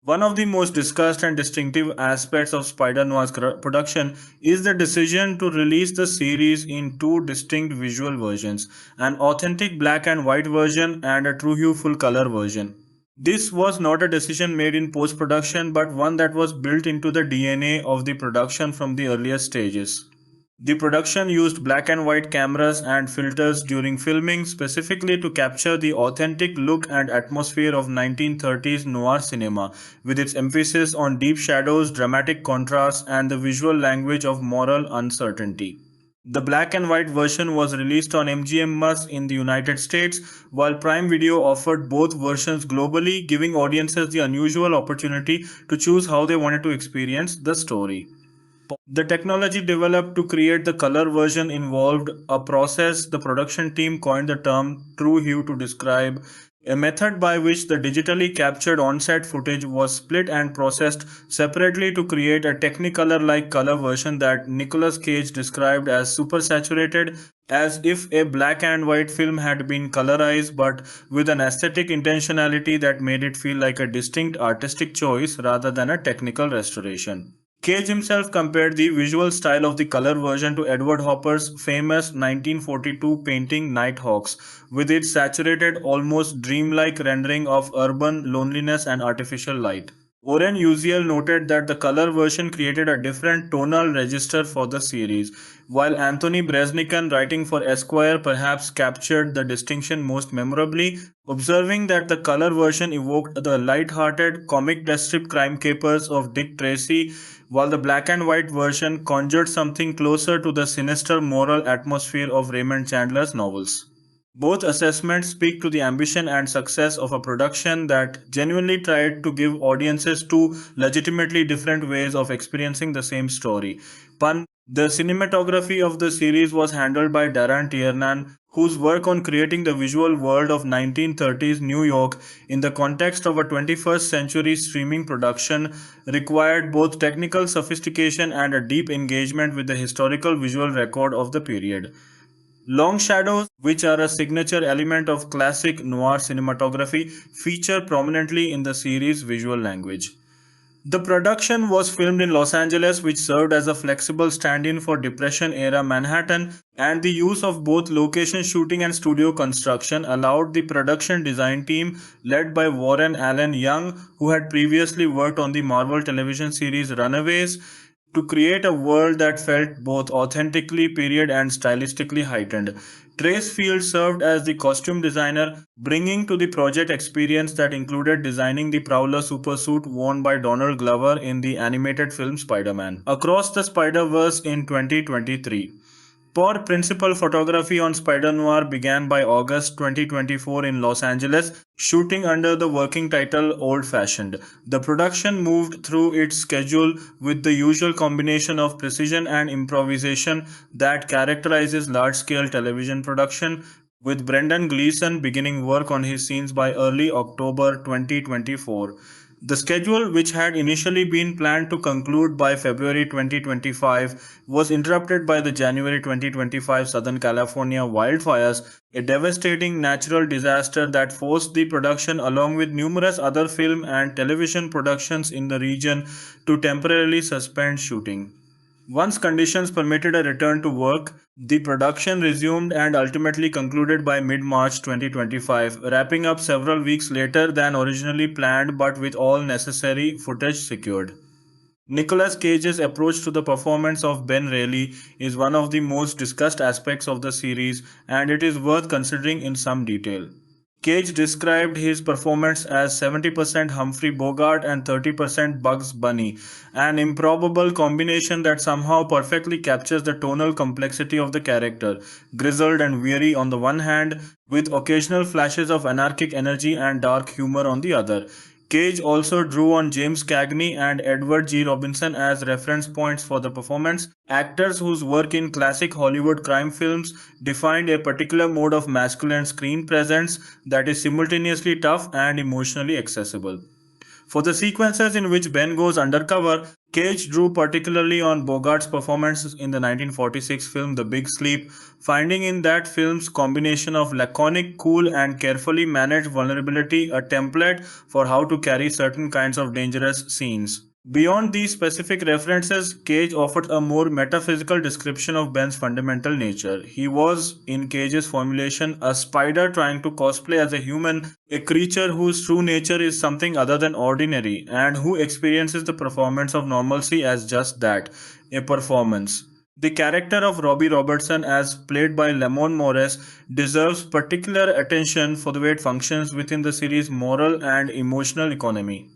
One of the most discussed and distinctive aspects of Spider-Noir's production is the decision to release the series in two distinct visual versions, an authentic black and white version and a true hue full color version. This was not a decision made in post-production but one that was built into the DNA of the production from the earliest stages. The production used black and white cameras and filters during filming specifically to capture the authentic look and atmosphere of 1930s noir cinema, with its emphasis on deep shadows, dramatic contrasts, and the visual language of moral uncertainty. The black and white version was released on MGM Mus in the United States, while Prime Video offered both versions globally, giving audiences the unusual opportunity to choose how they wanted to experience the story. The technology developed to create the color version involved a process the production team coined the term true hue to describe. a method by which the digitally captured on-set footage was split and processed separately to create a Technicolor-like color version that Nicolas Cage described as supersaturated, as if a black and white film had been colorized but with an aesthetic intentionality that made it feel like a distinct artistic choice rather than a technical restoration. Cage himself compared the visual style of the color version to Edward Hopper's famous 1942 painting Nighthawks, with its saturated, almost dreamlike rendering of urban loneliness and artificial light. Oren Uziel noted that the color version created a different tonal register for the series, while Anthony Breznican, writing for Esquire, perhaps captured the distinction most memorably, observing that the color version evoked the light-hearted, comic strip crime capers of Dick Tracy, while the black and white version conjured something closer to the sinister moral atmosphere of Raymond Chandler's novels. Both assessments speak to the ambition and success of a production that genuinely tried to give audiences two legitimately different ways of experiencing the same story. The cinematography of the series was handled by Darren Tiernan, whose work on creating the visual world of 1930s New York in the context of a 21st century streaming production required both technical sophistication and a deep engagement with the historical visual record of the period. Long shadows, which are a signature element of classic noir cinematography, feature prominently in the series' visual language. The production was filmed in Los Angeles, which served as a flexible stand in for Depression era Manhattan, and the use of both location shooting and studio construction allowed the production design team, led by Warren Allen Young, who had previously worked on the Marvel television series Runaways, to create a world that felt both authentically period and stylistically heightened. Trace Field served as the costume designer, bringing to the project experience that included designing the Prowler supersuit worn by Donald Glover in the animated film Spider-Man. Across the Spider-Verse in 2023. Pour principal photography on Spider-Noir began by August 2024 in Los Angeles, shooting under the working title Old Fashioned. The production moved through its schedule with the usual combination of precision and improvisation that characterizes large-scale television production, with Brendan Gleeson beginning work on his scenes by early October 2024. The schedule, which had initially been planned to conclude by February 2025, was interrupted by the January 2025 Southern California wildfires, a devastating natural disaster that forced the production, along with numerous other film and television productions in the region, to temporarily suspend shooting. Once conditions permitted a return to work, the production resumed and ultimately concluded by mid-March 2025, wrapping up several weeks later than originally planned but with all necessary footage secured. Nicolas Cage's approach to the performance of Ben Reilly is one of the most discussed aspects of the series, and it is worth considering in some detail. Cage described his performance as 70% Humphrey Bogart and 30% Bugs Bunny, an improbable combination that somehow perfectly captures the tonal complexity of the character, grizzled and weary on the one hand, with occasional flashes of anarchic energy and dark humor on the other. Cage also drew on James Cagney and Edward G. Robinson as reference points for the performance, actors whose work in classic Hollywood crime films defined a particular mode of masculine screen presence that is simultaneously tough and emotionally accessible. For the sequences in which Ben goes undercover, Cage drew particularly on Bogart's performance in the 1946 film The Big Sleep, finding in that film's combination of laconic, cool, and carefully managed vulnerability a template for how to carry certain kinds of dangerous scenes. Beyond these specific references, Cage offered a more metaphysical description of Ben's fundamental nature. He was, in Cage's formulation, a spider trying to cosplay as a human, a creature whose true nature is something other than ordinary, and who experiences the performance of normalcy as just that, a performance. The character of Robbie Robertson, as played by Lamont Morris, deserves particular attention for the way it functions within the series' moral and emotional economy.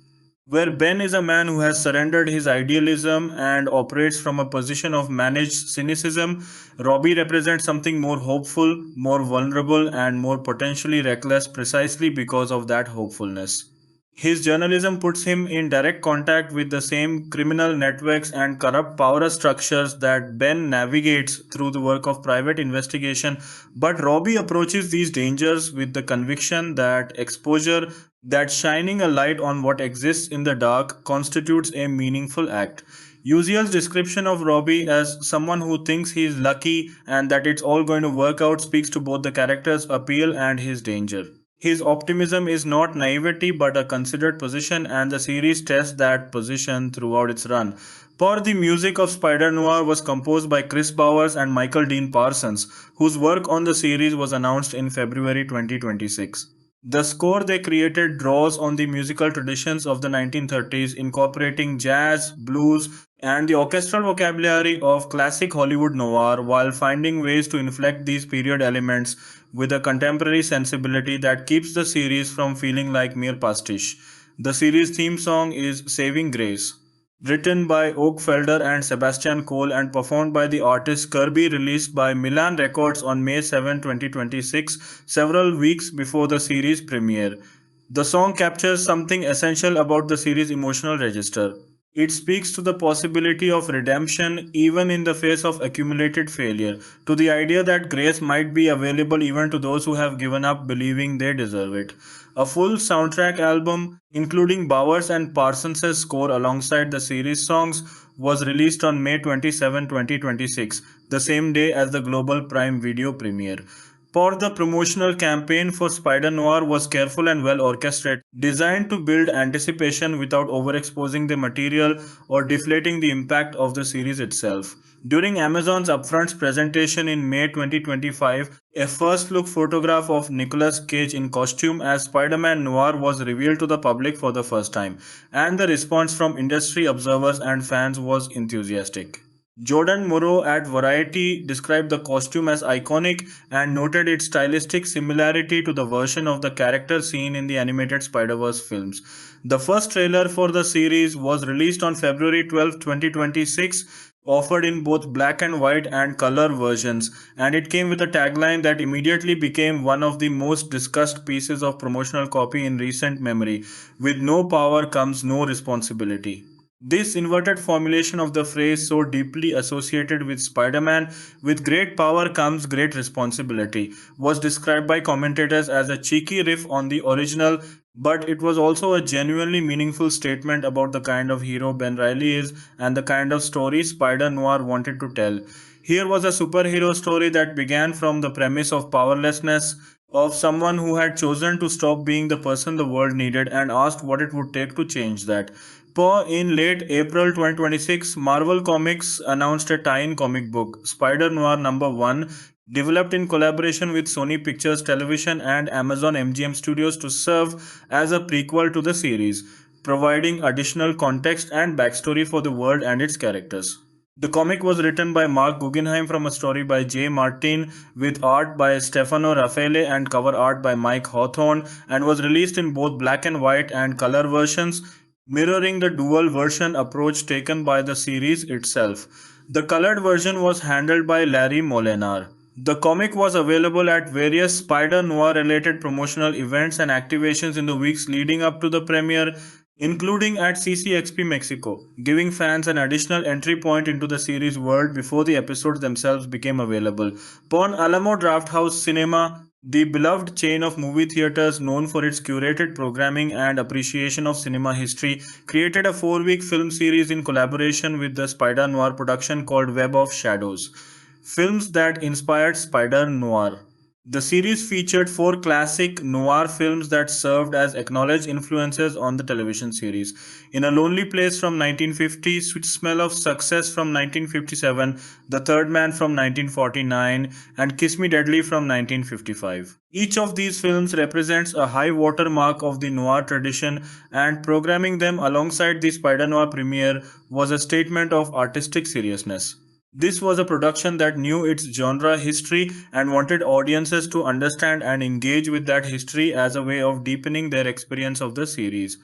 Where Ben is a man who has surrendered his idealism and operates from a position of managed cynicism, Robbie represents something more hopeful, more vulnerable, and more potentially reckless precisely because of that hopefulness. His journalism puts him in direct contact with the same criminal networks and corrupt power structures that Ben navigates through the work of private investigation. But Robbie approaches these dangers with the conviction that exposure, that shining a light on what exists in the dark, constitutes a meaningful act. Uziel's description of Robbie as someone who thinks he is lucky and that it's all going to work out speaks to both the character's appeal and his danger. His optimism is not naivety but a considered position, and the series tests that position throughout its run. For the music of Spider-Noir was composed by Chris Bowers and Michael Dean Parsons, whose work on the series was announced in February 2026. The score they created draws on the musical traditions of the 1930s, incorporating jazz, blues, and the orchestral vocabulary of classic Hollywood noir while finding ways to inflect these period elements with a contemporary sensibility that keeps the series from feeling like mere pastiche. The series theme song is Saving Grace, written by Oak Felder and Sebastian Cole and performed by the artist Kirby, released by Milan Records on May 7, 2026, several weeks before the series premiere. The song captures something essential about the series' emotional register. It speaks to the possibility of redemption even in the face of accumulated failure, to the idea that grace might be available even to those who have given up believing they deserve it. A full soundtrack album, including Bowers and Parsons' score alongside the series songs, was released on May 27, 2026, the same day as the global Prime Video premiere. For the promotional campaign for Spider Noir was careful and well orchestrated, designed to build anticipation without overexposing the material or deflating the impact of the series itself. During Amazon's upfronts presentation in May 2025, a first look photograph of Nicolas Cage in costume as Spider-Man Noir was revealed to the public for the first time, and the response from industry observers and fans was enthusiastic. Jordan Morrow at Variety described the costume as iconic and noted its stylistic similarity to the version of the character seen in the animated Spider-Verse films. The first trailer for the series was released on February 12, 2026, offered in both black and white and color versions, and it came with a tagline that immediately became one of the most discussed pieces of promotional copy in recent memory: with no power comes no responsibility. This inverted formulation of the phrase, so deeply associated with Spider Man, with great power comes great responsibility, was described by commentators as a cheeky riff on the original, but it was also a genuinely meaningful statement about the kind of hero Ben Riley is and the kind of story Spider Noir wanted to tell. Here was a superhero story that began from the premise of powerlessness, of someone who had chosen to stop being the person the world needed and asked what it would take to change that. In late April 2026, Marvel Comics announced a tie-in comic book, Spider-Noir Number 1, developed in collaboration with Sony Pictures Television and Amazon MGM Studios to serve as a prequel to the series, providing additional context and backstory for the world and its characters. The comic was written by Mark Guggenheim from a story by Jay Martin with art by Stefano Raffaele and cover art by Mike Hawthorne, and was released in both black and white and color versions, mirroring the dual version approach taken by the series itself. The colored version was handled by Larry Molinar. The comic was available at various Spider Noir related promotional events and activations in the weeks leading up to the premiere, including at CCXP Mexico, giving fans an additional entry point into the series world before the episodes themselves became available. Upon Alamo Drafthouse Cinema, the beloved chain of movie theaters known for its curated programming and appreciation of cinema history, created a 4-week film series in collaboration with the Spider Noir production called Web of Shadows, films that inspired Spider Noir. The series featured 4 classic noir films that served as acknowledged influences on the television series. In a Lonely Place from 1950, Sweet Smell of Success from 1957, The Third Man from 1949, and Kiss Me Deadly from 1955. Each of these films represents a high watermark of the noir tradition, and programming them alongside the Spider Noir premiere was a statement of artistic seriousness. This was a production that knew its genre history and wanted audiences to understand and engage with that history as a way of deepening their experience of the series.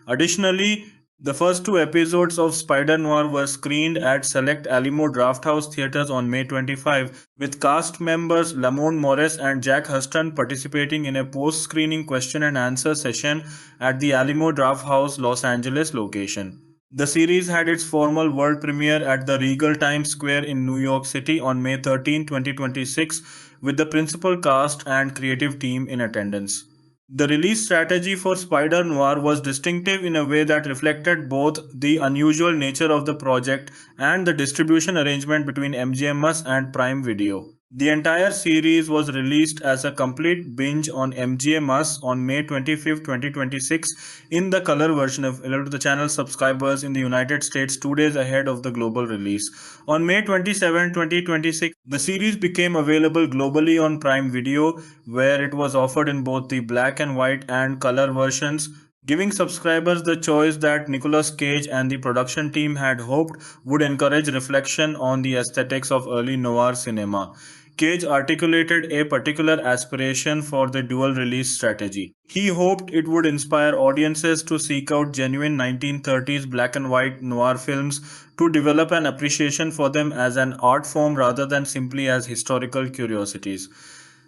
Additionally, The first two episodes of Spider-Noir were screened at select Alamo Drafthouse theaters on May 25, with cast members Lamont Morris and Jack Huston participating in a post-screening question and answer session at the Alamo Drafthouse Los Angeles location. The series had its formal world premiere at the Regal Times Square in New York City on May 13, 2026, with the principal cast and creative team in attendance. The release strategy for Spider Noir was distinctive in a way that reflected both the unusual nature of the project and the distribution arrangement between MGMS and Prime Video. The entire series was released as a complete binge on MGMS on May 25, 2026, in the color version available to the channel subscribers in the United States 2 days ahead of the global release. On May 27, 2026, the series became available globally on Prime Video, where it was offered in both the black and white and color versions, giving subscribers the choice that Nicolas Cage and the production team had hoped would encourage reflection on the aesthetics of early noir cinema. Cage articulated a particular aspiration for the dual release strategy. He hoped it would inspire audiences to seek out genuine 1930s black and white noir films, to develop an appreciation for them as an art form rather than simply as historical curiosities.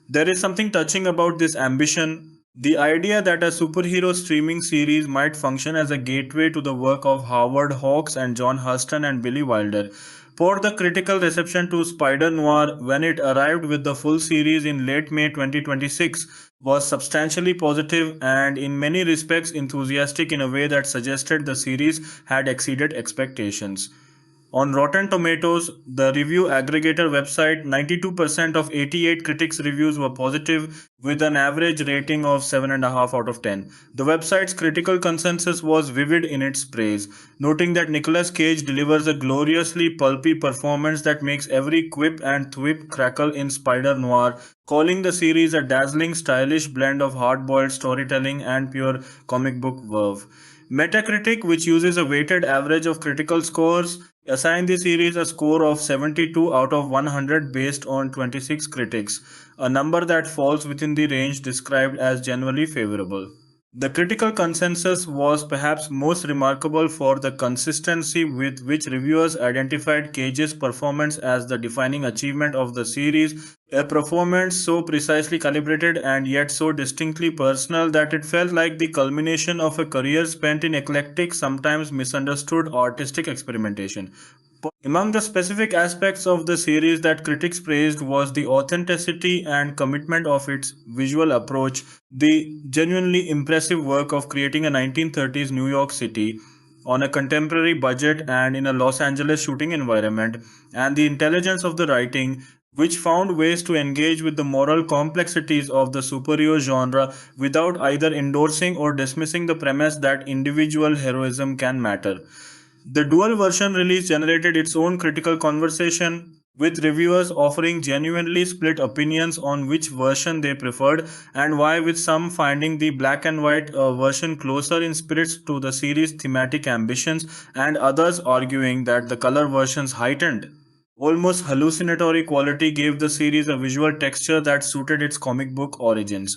There is something touching about this ambition. The idea that a superhero streaming series might function as a gateway to the work of Howard Hawks and John Huston and Billy Wilder. For the critical reception to Spider Noir when it arrived with the full series in late May 2026 was substantially positive and in many respects enthusiastic in a way that suggested the series had exceeded expectations. On Rotten Tomatoes, the review aggregator website, 92% of 88 critics' reviews were positive, with an average rating of 7.5 out of 10. The website's critical consensus was vivid in its praise, noting that Nicolas Cage delivers a gloriously pulpy performance that makes every quip and thwip crackle in Spider Noir, calling the series a dazzling, stylish blend of hard-boiled storytelling and pure comic book verve. Metacritic, which uses a weighted average of critical scores, assigned the series a score of 72 out of 100 based on 26 critics, a number that falls within the range described as generally favorable. The critical consensus was perhaps most remarkable for the consistency with which reviewers identified Cage's performance as the defining achievement of the series, a performance so precisely calibrated and yet so distinctly personal that it felt like the culmination of a career spent in eclectic, sometimes misunderstood artistic experimentation. Among the specific aspects of the series that critics praised was the authenticity and commitment of its visual approach, the genuinely impressive work of creating a 1930s New York City on a contemporary budget and in a Los Angeles shooting environment, and the intelligence of the writing, which found ways to engage with the moral complexities of the superhero genre without either endorsing or dismissing the premise that individual heroism can matter. The dual version release generated its own critical conversation, with reviewers offering genuinely split opinions on which version they preferred and why, with some finding the black and white version closer in spirit to the series' thematic ambitions, and others arguing that the color version's heightened, almost hallucinatory quality gave the series a visual texture that suited its comic book origins.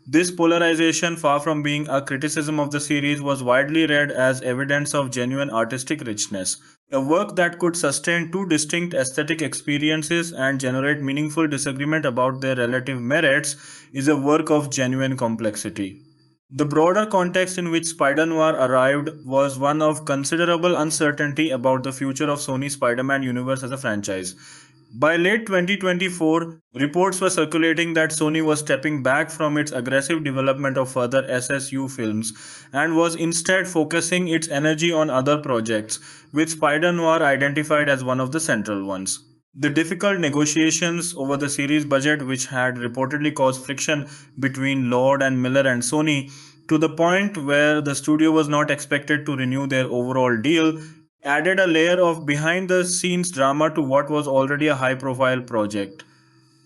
This polarization, far from being a criticism of the series, was widely read as evidence of genuine artistic richness. A work that could sustain two distinct aesthetic experiences and generate meaningful disagreement about their relative merits is a work of genuine complexity. The broader context in which Spider Noir arrived was one of considerable uncertainty about the future of Sony's Spider Man universe as a franchise. By late 2024, reports were circulating that Sony was stepping back from its aggressive development of further SSU films and was instead focusing its energy on other projects, with Spider Noir identified as one of the central ones. The difficult negotiations over the series budget, which had reportedly caused friction between Lord and Miller and Sony, to the point where the studio was not expected to renew their overall deal, added a layer of behind the scenes drama to what was already a high profile project.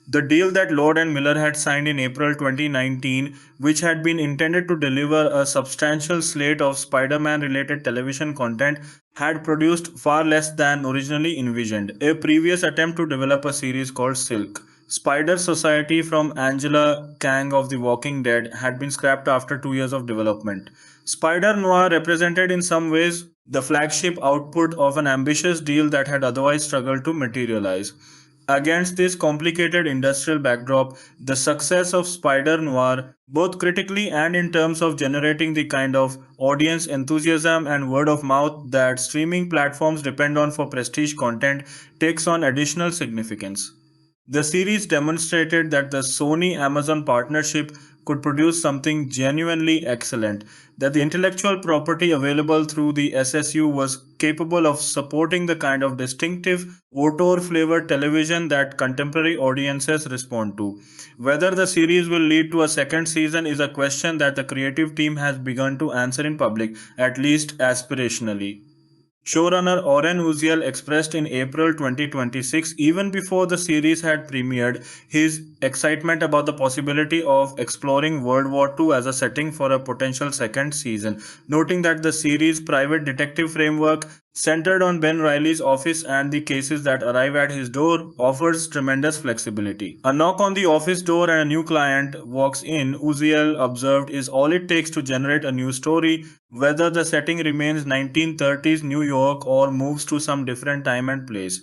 The deal that Lord and Miller had signed in April 2019, which had been intended to deliver a substantial slate of Spider Man related television content, had produced far less than originally envisioned. A previous attempt to develop a series called Silk, Spider Society from Angela Kang of The Walking Dead, had been scrapped after 2 years of development. Spider-Noir represented in some ways the flagship output of an ambitious deal that had otherwise struggled to materialize. Against this complicated industrial backdrop, the success of Spider-Noir, both critically and in terms of generating the kind of audience enthusiasm and word of mouth that streaming platforms depend on for prestige content, takes on additional significance. The series demonstrated that the Sony Amazon partnership could produce something genuinely excellent, that the intellectual property available through the SSU was capable of supporting the kind of distinctive, auteur flavored television that contemporary audiences respond to. Whether the series will lead to a second season is a question that the creative team has begun to answer in public, at least aspirationally. Showrunner Oren Uziel expressed in April 2026, even before the series had premiered, his excitement about the possibility of exploring World War II as a setting for a potential second season, noting that the series' private detective framework, centered on Ben Riley's office and the cases that arrive at his door, offers tremendous flexibility. A knock on the office door and a new client walks in, Uziel observed, is all it takes to generate a new story, whether the setting remains 1930s New York or moves to some different time and place.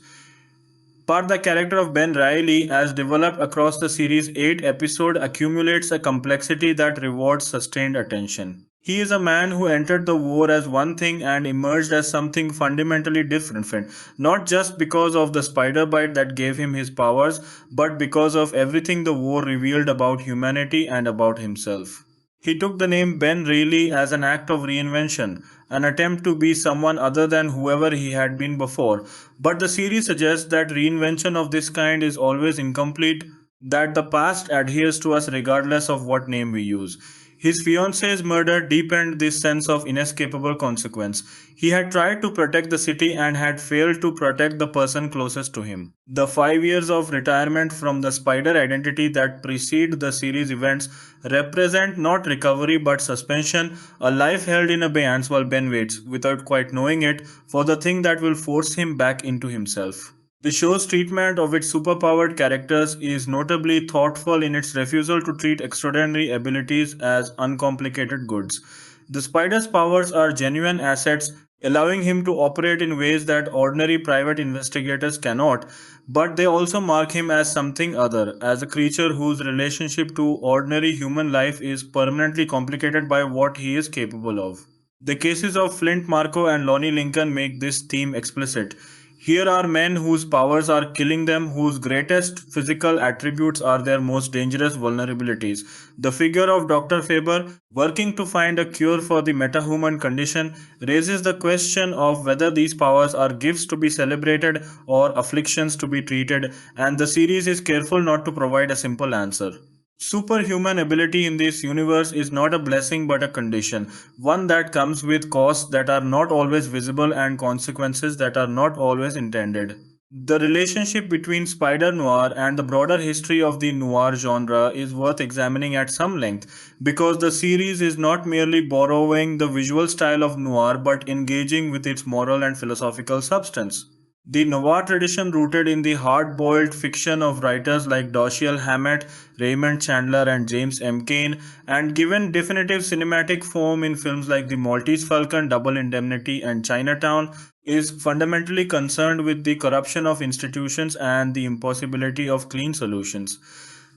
But the character of Ben Riley, as developed across the series' 8 episodes, accumulates a complexity that rewards sustained attention. He is a man who entered the war as one thing and emerged as something fundamentally different, not just because of the spider bite that gave him his powers, but because of everything the war revealed about humanity and about himself. He took the name Ben Reilly as an act of reinvention, an attempt to be someone other than whoever he had been before. But the series suggests that reinvention of this kind is always incomplete, that the past adheres to us regardless of what name we use. His fiancee's murder deepened this sense of inescapable consequence. He had tried to protect the city and had failed to protect the person closest to him. The 5 years of retirement from the spider identity that precede the series events represent not recovery but suspension, a life held in abeyance while Ben waits, without quite knowing it, for the thing that will force him back into himself. The show's treatment of its superpowered characters is notably thoughtful in its refusal to treat extraordinary abilities as uncomplicated goods. The spider's powers are genuine assets, allowing him to operate in ways that ordinary private investigators cannot, but they also mark him as something other, as a creature whose relationship to ordinary human life is permanently complicated by what he is capable of. The cases of Flint Marko and Lonnie Lincoln make this theme explicit. Here are men whose powers are killing them, whose greatest physical attributes are their most dangerous vulnerabilities. The figure of Dr. Faber, working to find a cure for the metahuman condition, raises the question of whether these powers are gifts to be celebrated or afflictions to be treated, and the series is careful not to provide a simple answer. Superhuman ability in this universe is not a blessing but a condition, one that comes with costs that are not always visible and consequences that are not always intended. The relationship between Spider Noir and the broader history of the noir genre is worth examining at some length because the series is not merely borrowing the visual style of noir but engaging with its moral and philosophical substance. The noir tradition, rooted in the hard boiled fiction of writers like Dashiell Hammett, Raymond Chandler, and James M. Cain, and given definitive cinematic form in films like The Maltese Falcon, Double Indemnity, and Chinatown, is fundamentally concerned with the corruption of institutions and the impossibility of clean solutions.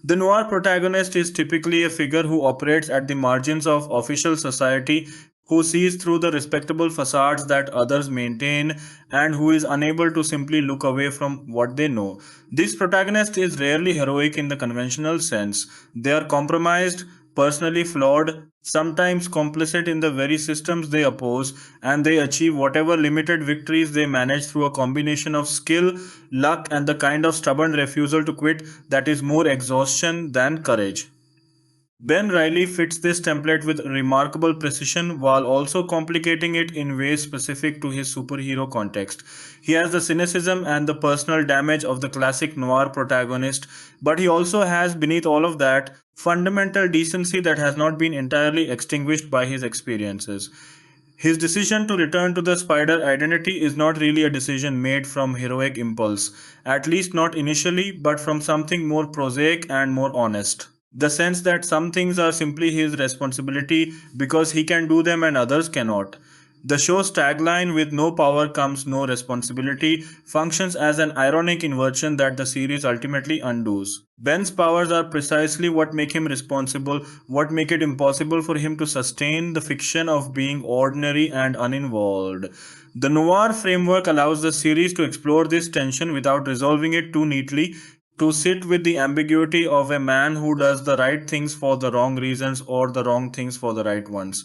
The noir protagonist is typically a figure who operates at the margins of official society, who sees through the respectable facades that others maintain, and who is unable to simply look away from what they know. This protagonist is rarely heroic in the conventional sense. They are compromised, personally flawed, sometimes complicit in the very systems they oppose, and they achieve whatever limited victories they manage through a combination of skill, luck, and the kind of stubborn refusal to quit that is more exhaustion than courage. Ben Riley fits this template with remarkable precision while also complicating it in ways specific to his superhero context. He has the cynicism and the personal damage of the classic noir protagonist, but he also has, beneath all of that, fundamental decency that has not been entirely extinguished by his experiences. His decision to return to the spider identity is not really a decision made from heroic impulse, at least not initially, but from something more prosaic and more honest. The sense that some things are simply his responsibility because he can do them and others cannot. The show's tagline, with no power comes no responsibility, functions as an ironic inversion that the series ultimately undoes. Ben's powers are precisely what make him responsible, what make it impossible for him to sustain the fiction of being ordinary and uninvolved. The noir framework allows the series to explore this tension without resolving it too neatly, to sit with the ambiguity of a man who does the right things for the wrong reasons or the wrong things for the right ones.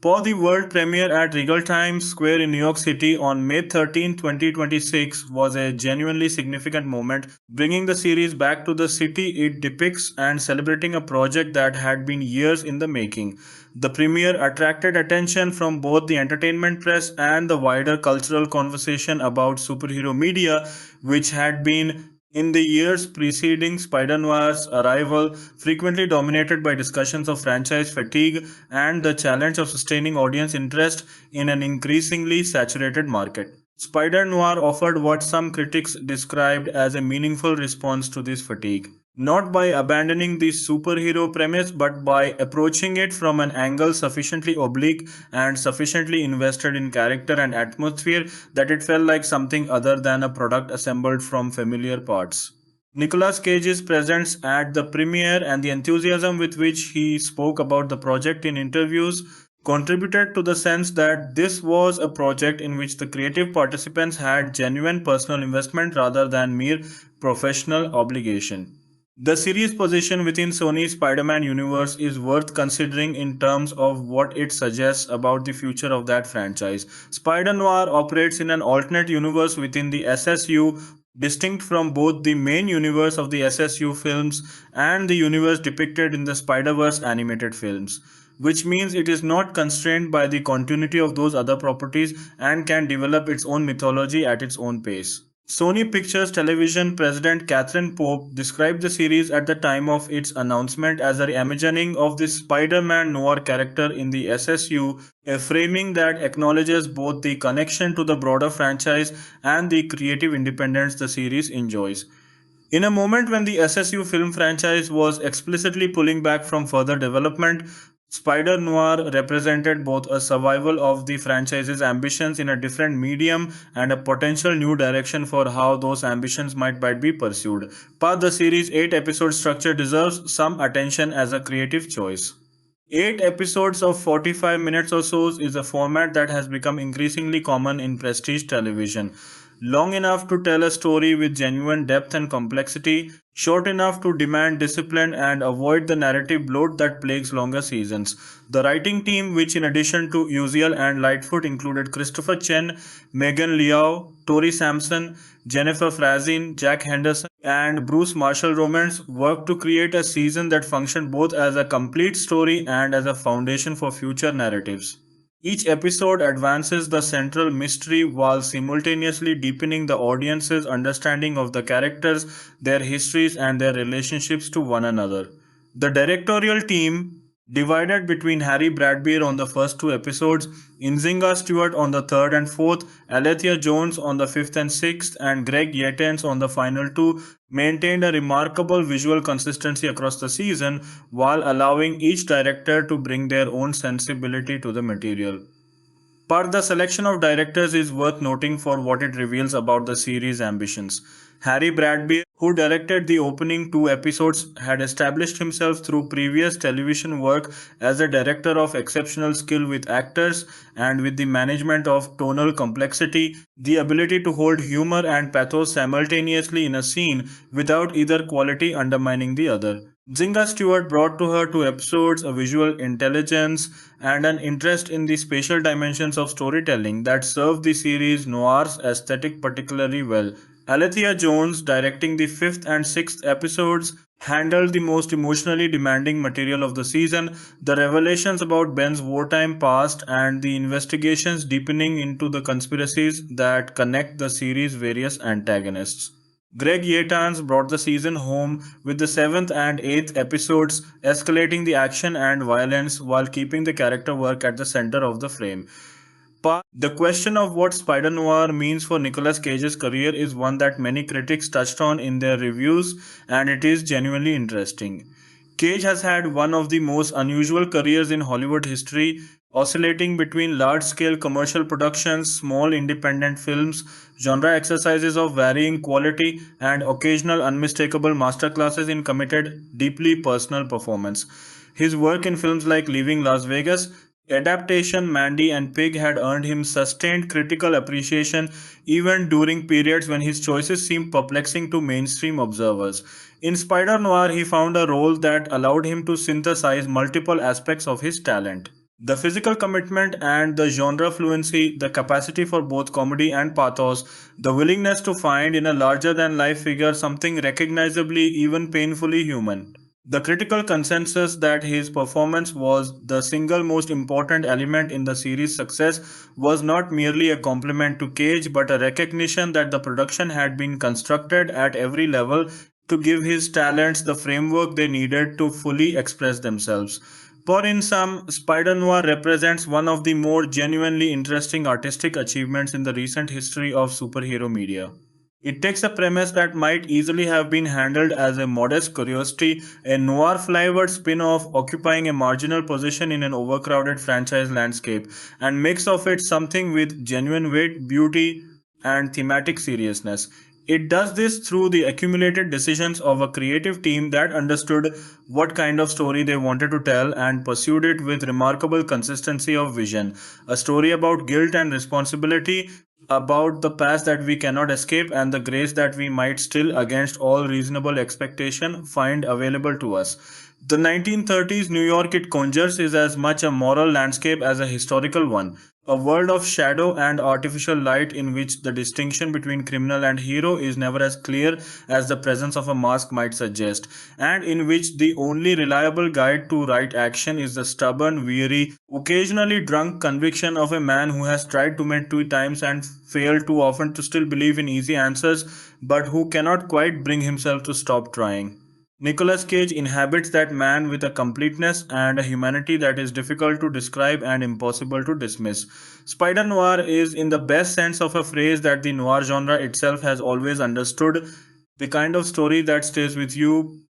For the world premiere at Regal Times Square in New York City on May 13, 2026 was a genuinely significant moment, bringing the series back to the city it depicts and celebrating a project that had been years in the making. The premiere attracted attention from both the entertainment press and the wider cultural conversation about superhero media, which had been in the years preceding Spider-Noir's arrival, frequently dominated by discussions of franchise fatigue and the challenge of sustaining audience interest in an increasingly saturated market. Spider-Noir offered what some critics described as a meaningful response to this fatigue. Not by abandoning the superhero premise, but by approaching it from an angle sufficiently oblique and sufficiently invested in character and atmosphere that it felt like something other than a product assembled from familiar parts. Nicolas Cage's presence at the premiere and the enthusiasm with which he spoke about the project in interviews contributed to the sense that this was a project in which the creative participants had genuine personal investment rather than mere professional obligation. The series' position within Sony's Spider-Man universe is worth considering in terms of what it suggests about the future of that franchise. Spider-Noir operates in an alternate universe within the SSU, distinct from both the main universe of the SSU films and the universe depicted in the Spider-Verse animated films, which means it is not constrained by the continuity of those other properties and can develop its own mythology at its own pace. Sony Pictures Television president Catherine Pope described the series at the time of its announcement as a reimagining of the Spider-Man noir character in the SSU, a framing that acknowledges both the connection to the broader franchise and the creative independence the series enjoys. In a moment when the SSU film franchise was explicitly pulling back from further development, Spider Noir represented both a survival of the franchise's ambitions in a different medium and a potential new direction for how those ambitions might be pursued. But the series' 8 episode structure deserves some attention as a creative choice. 8 episodes of 45 minutes or so is a format that has become increasingly common in prestige television. Long enough to tell a story with genuine depth and complexity, short enough to demand discipline and avoid the narrative bloat that plagues longer seasons. The writing team, which in addition to Uziel and Lightfoot included Christopher Chen, Megan Liao, Tori Sampson, Jennifer Frazin, Jack Henderson, and Bruce Marshall Romans, worked to create a season that functioned both as a complete story and as a foundation for future narratives. Each episode advances the central mystery while simultaneously deepening the audience's understanding of the characters, their histories, and their relationships to one another. The directorial team, divided between Harry Bradbeer on the first 2 episodes, Nzinga Stewart on the third and fourth, Alethea Jones on the fifth and sixth, and Greg Yetens on the final two, maintained a remarkable visual consistency across the season while allowing each director to bring their own sensibility to the material. But the selection of directors is worth noting for what it reveals about the series' ambitions. Harry Bradbeer, who directed the opening 2 episodes, had established himself through previous television work as a director of exceptional skill with actors and with the management of tonal complexity, the ability to hold humor and pathos simultaneously in a scene without either quality undermining the other. Zinga Stewart brought to her 2 episodes a visual intelligence and an interest in the spatial dimensions of storytelling that served the series noir's aesthetic particularly well. Alethea Jones, directing the fifth and sixth episodes, handled the most emotionally demanding material of the season, the revelations about Ben's wartime past and the investigations deepening into the conspiracies that connect the series' various antagonists. Greg Yetans brought the season home with the 7th and 8th episodes escalating the action and violence while keeping the character work at the center of the frame. The question of what Spider Noir means for Nicolas Cage's career is one that many critics touched on in their reviews, and it is genuinely interesting. Cage has had one of the most unusual careers in Hollywood history, oscillating between large scale commercial productions, small independent films, genre exercises of varying quality, and occasional unmistakable masterclasses in committed, deeply personal performance. His work in films like Leaving Las Vegas, adaptation Mandy and Pig had earned him sustained critical appreciation even during periods when his choices seemed perplexing to mainstream observers. In Spider Noir, he found a role that allowed him to synthesize multiple aspects of his talent. The physical commitment and the genre fluency, the capacity for both comedy and pathos, the willingness to find in a larger than life figure something recognizably, even painfully human. The critical consensus that his performance was the single most important element in the series' success was not merely a compliment to Cage but a recognition that the production had been constructed at every level to give his talents the framework they needed to fully express themselves. For in sum, Spider Noir represents one of the more genuinely interesting artistic achievements in the recent history of superhero media. It takes a premise that might easily have been handled as a modest curiosity, a noir flavored spin off occupying a marginal position in an overcrowded franchise landscape, and makes of it something with genuine weight, beauty, and thematic seriousness. It does this through the accumulated decisions of a creative team that understood what kind of story they wanted to tell and pursued it with remarkable consistency of vision. A story about guilt and responsibility, about the past that we cannot escape, and the grace that we might still, against all reasonable expectation, find available to us. The 1930s New York it conjures is as much a moral landscape as a historical one, a world of shadow and artificial light in which the distinction between criminal and hero is never as clear as the presence of a mask might suggest, and in which the only reliable guide to right action is the stubborn, weary, occasionally drunk conviction of a man who has tried too many times and failed too often to still believe in easy answers, but who cannot quite bring himself to stop trying. Nicolas Cage inhabits that man with a completeness and a humanity that is difficult to describe and impossible to dismiss. Spider Noir is, in the best sense of a phrase, that the noir genre itself has always understood, the kind of story that stays with you